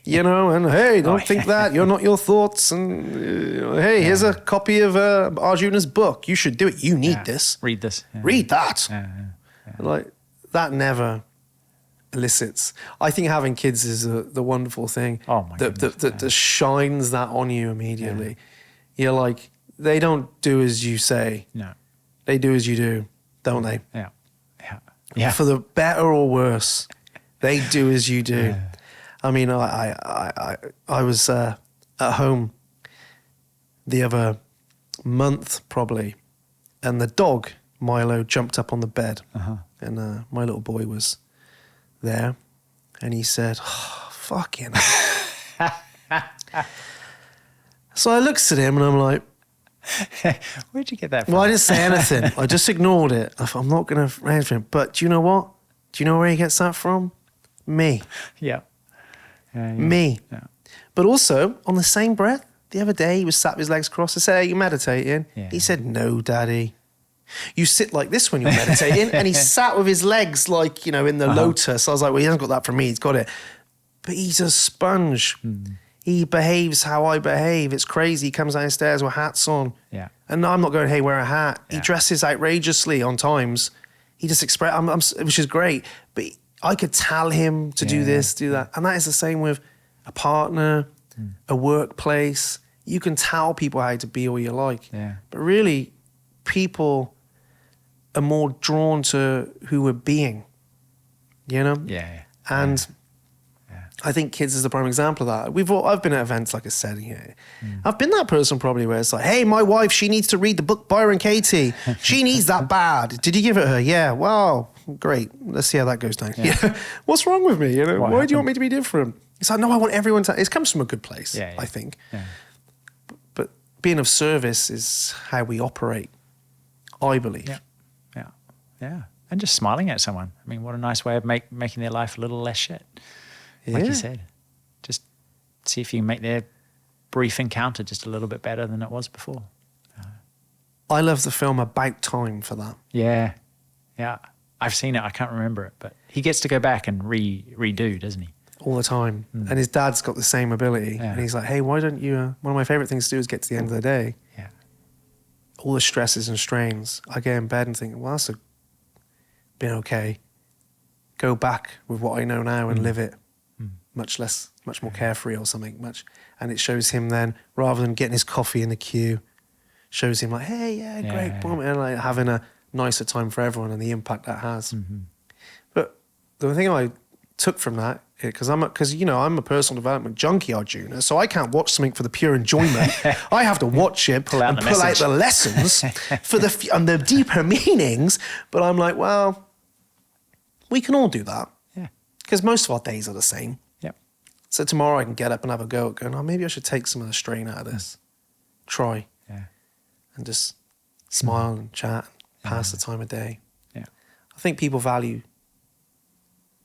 You know, and hey, don't think that. You're not your thoughts. And hey, here's a copy of Arjuna's book. You should do it. You need this. Read this. Yeah. Read that. Yeah. Like, that never elicits. I think having kids is the wonderful thing. Oh my goodness. That shines that on you immediately. You're like, they don't do as you say. No. They do as you do, don't they? Yeah. For the better or worse, they do as you do. Yeah. I mean, I was at home the other month probably, and the dog, Milo, jumped up on the bed. And my little boy was there, and he said, oh, fucking So I looked at him and I'm like, where'd you get that from? well, I didn't say anything. I just ignored it. I thought, I'm not going to raise him. But do you know what? Do you know where he gets that from? Me. Yeah. Me. Yeah. But also, on the same breath, the other day he was sat with his legs crossed. I said, are you meditating? Yeah. He said, no, Daddy. You sit like this when you're meditating. And he sat with his legs like, you know, in the lotus. I was like, well, he hasn't got that from me. He's got it. But he's a sponge. He behaves how I behave. It's crazy. He comes downstairs with hats on. Yeah. And I'm not going, hey, wear a hat. Yeah. He dresses outrageously on times. He just which is great. But I could tell him to do this, do that. And that is the same with a partner, a workplace. You can tell people how to be all you like. Yeah. But really, people are more drawn to who we're being, you know? Yeah. And I think kids is the prime example of that. I've been at events, like I said, I've been that person probably where it's like, hey, my wife, she needs to read the book Byron Katie. She needs that bad. Did you give it her? Yeah. Wow. Great. Let's see how that goes down. Yeah. What's wrong with me? You know, What why do you happened? want me to be different? It's like, no, I want everyone to. It comes from a good place, I think. Yeah. But being of service is how we operate, I believe. Yeah. And just smiling at someone. I mean, what a nice way of making their life a little less shit. Like you said, just see if you can make their brief encounter just a little bit better than it was before. I love the film About Time for that. Yeah. I've seen it. I can't remember it, but he gets to go back and redo, doesn't he? All the time. And his dad's got the same ability. Yeah. And he's like, hey, why don't you, one of my favorite things to do is get to the end of the day. Yeah. All the stresses and strains. I get in bed and think, well, that's been okay. Go back with what I know now and live it much more carefree or something. And it shows him then, rather than getting his coffee in the queue, shows him like, hey, great, boom, and like having a nicer time for everyone and the impact that has. But the thing I took from that, because I'm a personal development junkie, Arjuna, so I can't watch something for the pure enjoyment. I have to watch it Pull out the lessons for and the deeper meanings. But I'm like, well, we can all do that. Yeah. Because most of our days are the same. Yep. So tomorrow I can get up and have a go at going, oh, maybe I should take some of the strain out of this. Try. Yeah. And just smile and chat and pass the time of day. Yeah. I think people value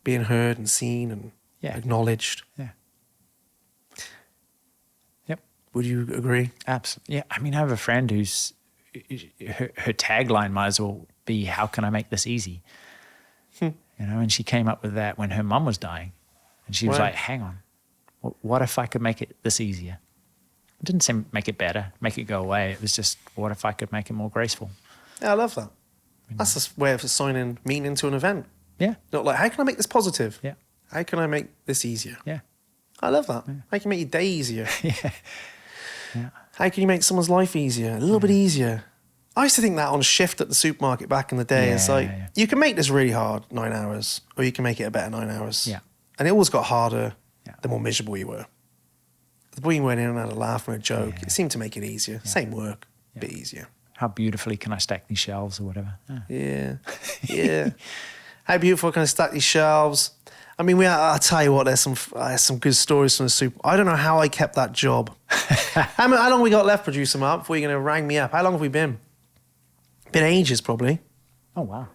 being heard and seen and acknowledged. Yeah. Yep. Would you agree? Absolutely. Yeah. I mean, I have a friend who's her tagline might as well be, how can I make this easy? You know, and she came up with that when her mum was dying. And she was Wow. like, hang on, what if I could make it this easier? It didn't say make it better, make it go away. It was just, what if I could make it more graceful? Yeah, I love that. That's a way of assigning meaning into an event. Yeah. Not like, how can I make this positive? Yeah. How can I make this easier? Yeah. I love that. How can you make your day easier? Yeah. Yeah. How can you make someone's life easier? A little bit easier. I used to think that on shift at the supermarket back in the day. Yeah, It's like, yeah. you can make this really hard, 9 hours, or you can make it a better 9 hours. Yeah. And it always got harder Yeah. the more miserable you were. The more you went in and had a laugh and a joke, Yeah. it seemed to make it easier. Same work, a bit easier. How beautifully can I stack these shelves or whatever? Yeah, yeah. How beautiful can I stack these shelves? I mean, I'll tell you what, there's some good stories from the super. I don't know how I kept that job. How long we got left, producer Mark, before you're going to rang me up? How long have we been? Been ages, probably. Oh, wow.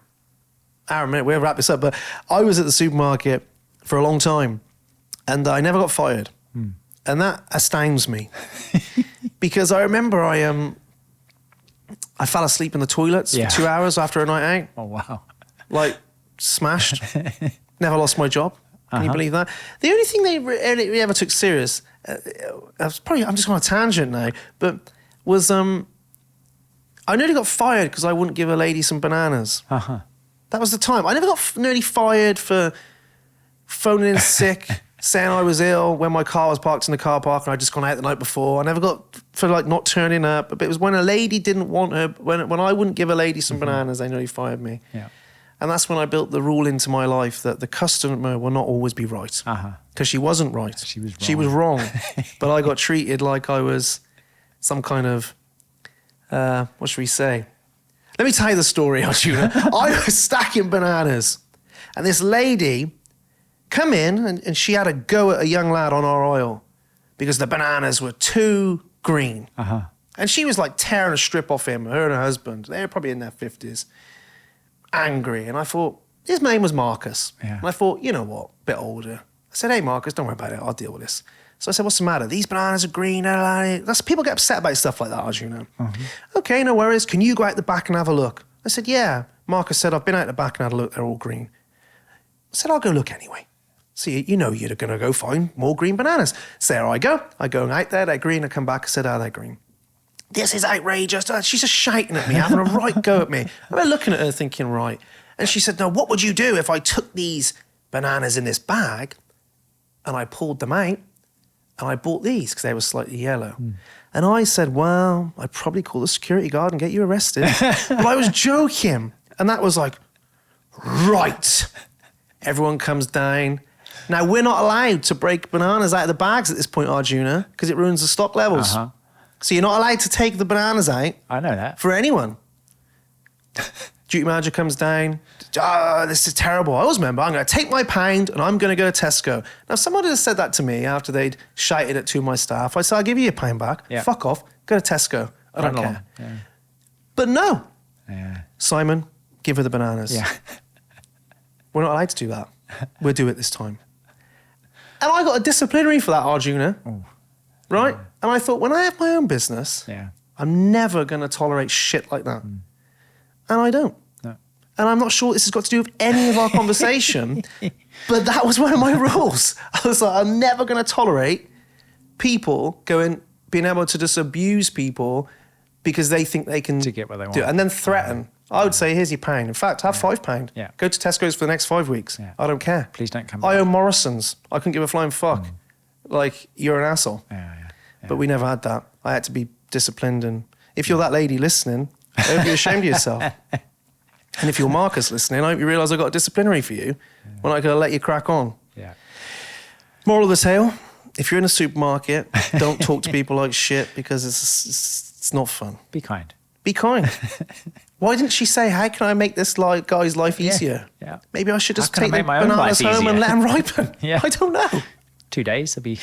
Hour a minute, we'll wrap this up. But I was at the supermarket for a long time and I never got fired. And that astounds me. Because I remember I fell asleep in the toilets Yeah. for 2 hours after a night out. Oh, wow. Like, smashed. Never lost my job. Can you Uh-huh. believe that? The only thing they really ever took serious, I'm just on a tangent now, but was I nearly got fired because I wouldn't give a lady some bananas. Uh-huh. That was the time. I never got nearly fired for phoning in sick, saying I was ill when my car was parked in the car park and I'd just gone out the night before. I never got for like not turning up. But it was when a lady didn't want her, when I wouldn't give a lady some bananas, they nearly fired me. Yeah. And that's when I built the rule into my life that the customer will not always be right. Uh-huh. Because she wasn't right. She was She was wrong. But I got treated like I was some kind of, what should we say? Let me tell you the story, Arjuna. I was stacking bananas. And this lady come in and she had a go at a young lad on our aisle because the bananas were too green. Uh-huh. And she was like tearing a strip off him, her and her husband. They were probably in their 50s. Angry. And I thought, his name was Marcus. Yeah. And I thought, you know what, bit older. I said, hey, Marcus, don't worry about it. I'll deal with this. So I said, what's the matter? These bananas are green. That's, people get upset about stuff like that, as you know. Okay, no worries. Can you go out the back and have a look? I said, yeah. Marcus said, I've been out the back and had a look. They're all green. I said, I'll go look anyway. See, you know you're going to go find more green bananas. So there I go. I go out there, they're green. I come back, I said, oh, they're green. This is outrageous. She's just shouting at me, having a right go at me. I remember looking at her thinking, right. And she said, no, what would you do if I took these bananas in this bag and I pulled them out and I bought these because they were slightly yellow? And I said, well, I'd probably call the security guard and get you arrested. But I was joking. And that was like, right. Everyone comes down. Now, we're not allowed to break bananas out of the bags at this point, Arjuna, because it ruins the stock levels. Uh-huh. So you're not allowed to take the bananas out I know that. for anyone. Duty manager comes down. This is terrible. I always remember, I'm going to take my pound and I'm going to go to Tesco. Now, someone had said that to me after they'd shouted at two of my staff. I said, I'll give you your pound back. Yeah. Fuck off. Go to Tesco. I don't Run care. along. Yeah. But no. Yeah. Simon, give her the bananas. Yeah. We're not allowed to do that. We'll do it this time. And I got a disciplinary for that, Arjuna. Oh. Right? And I thought, when I have my own business, Yeah. I'm never going to tolerate shit like that. And I don't. No. And I'm not sure this has got to do with any of our conversation, but that was one of my rules. I was like, I'm never going to tolerate people being able to just abuse people because they think they can To get what they do want. it, and then threaten. I would say, here's your pound. In fact, have £5. Yeah. Go to Tesco's for the next 5 weeks. Yeah. I don't care. Please don't come I back. own Morrison's. I couldn't give a flying fuck. Like, you're an asshole. Yeah. But we never had that. I had to be disciplined. And if you're that lady listening, I hope you're ashamed of yourself. And if you're Marcus listening, I hope you realise I got a disciplinary for you when I could have let you crack on. Yeah. Moral of the tale, if you're in a supermarket, don't talk to people like shit because it's not fun. Be kind. Be kind. Why didn't she say, how can I make this guy's life easier? Yeah. Maybe I should How just can I take the make my own bananas life home and easier? let them ripen. Yeah. I don't know. 2 days, it'll be...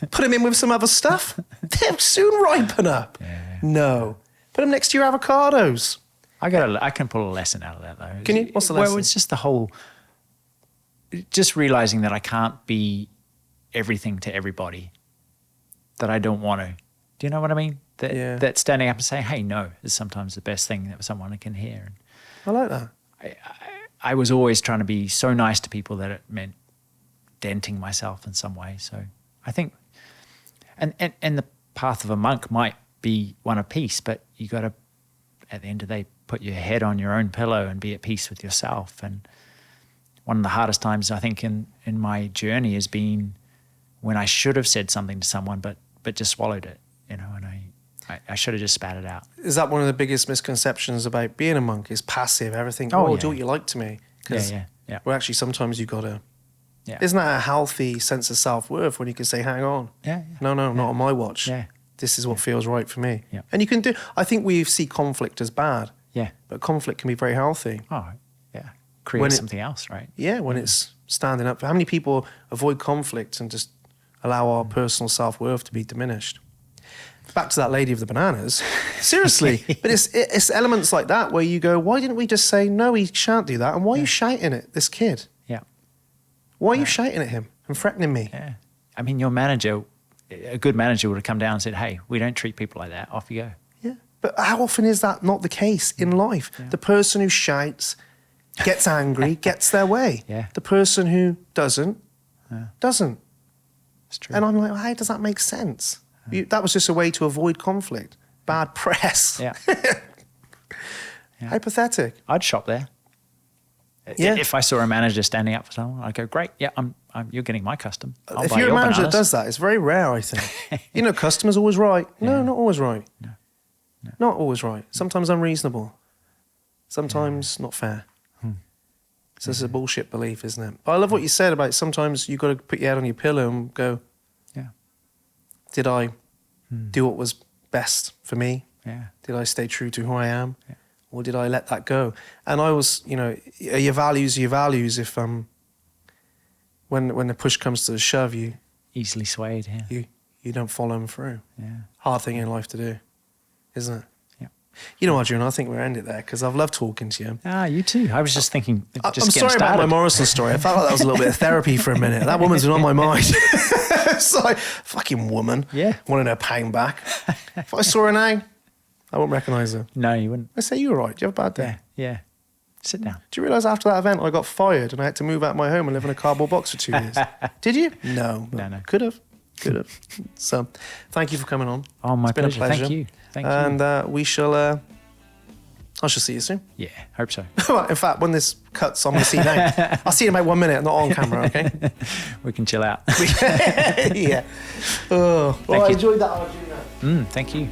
Put them in with some other stuff. They'll soon ripen up. Yeah. No. Put them next to your avocados. I can pull a lesson out of that, though. Can you? What's the Well, lesson? it's just the whole... Just realising that I can't be everything to everybody, that I don't want to. Do you know what I mean? That standing up and saying, hey, no, is sometimes the best thing that someone can hear. And I like that. I was always trying to be so nice to people that it meant denting myself in some way. So I think, and the path of a monk might be one of peace, but you got to, at the end of the day, put your head on your own pillow and be at peace with yourself. And one of the hardest times I think in my journey has been when I should have said something to someone, but just swallowed it, and I should have just spat it out. Is that one of the biggest misconceptions about being a monk? Is passive, everything, do what you like to me. Yeah. Well, actually, sometimes you got to... Yeah. Isn't that a healthy sense of self-worth when you can say, hang on, no, not on my watch. Yeah. This is what feels right for me. Yeah. And you can do... I think we see conflict as bad. Yeah. But conflict can be very healthy. Oh, yeah. Create something else, right? Yeah, when it's standing up. How many people avoid conflict and just allow our personal self-worth to be diminished? Back to that lady of the bananas. Seriously. But it's elements like that where you go, why didn't we just say, no, he shan't do that? And why are you shouting at this kid? Yeah. Why are you shouting at him and threatening me? Yeah. I mean, your manager, a good manager would have come down and said, hey, we don't treat people like that. Off you go. Yeah. But how often is that not the case in life? Yeah. The person who shouts, gets angry, gets their way. Yeah. The person who doesn't. It's true. And I'm like, well, how does that make sense? That was just a way to avoid conflict. Bad press. Yeah. How pathetic. I'd shop there. Yeah. If I saw a manager standing up for someone, I'd go, great, yeah, you're getting my custom. If you're a manager that does that, it's very rare, I think. Customers always right. No, not always right. No. Not always right. Sometimes unreasonable. Sometimes not fair. So this is a bullshit belief, isn't it? But I love what you said about sometimes you've got to put your head on your pillow and go, did I do what was best for me? Yeah. Did I stay true to who I am? Yeah. Or did I let that go? And I was, are your values if when the push comes to the shove, you easily swayed, you don't follow them through. Yeah. Hard thing in life to do, isn't it? Yeah. Arjuna, I think we'll end it there because I've loved talking to you. Ah, you too. I was just thinking, I'm sorry about my Morrison story. I felt like that was a little bit of therapy for a minute. That woman's been on my mind. It's like, fucking woman. Yeah. Wanting her pound back. If I saw her now, I wouldn't recognise her. No, you wouldn't. I say, you were right. Do you have a bad day? Yeah. Sit down. Do you realise after that event I got fired and I had to move out of my home and live in a cardboard box for 2 years? Did you? No. No. Could have. So, thank you for coming on. Oh, my pleasure. Thank you. And we shall... I shall see you soon. Yeah, hope so. In fact, when this cuts, I'm going to see you now. I'll see you in about 1 minute, not on camera, okay? We can chill out. Yeah. Oh, well, I enjoyed that, Arjuna. Thank you.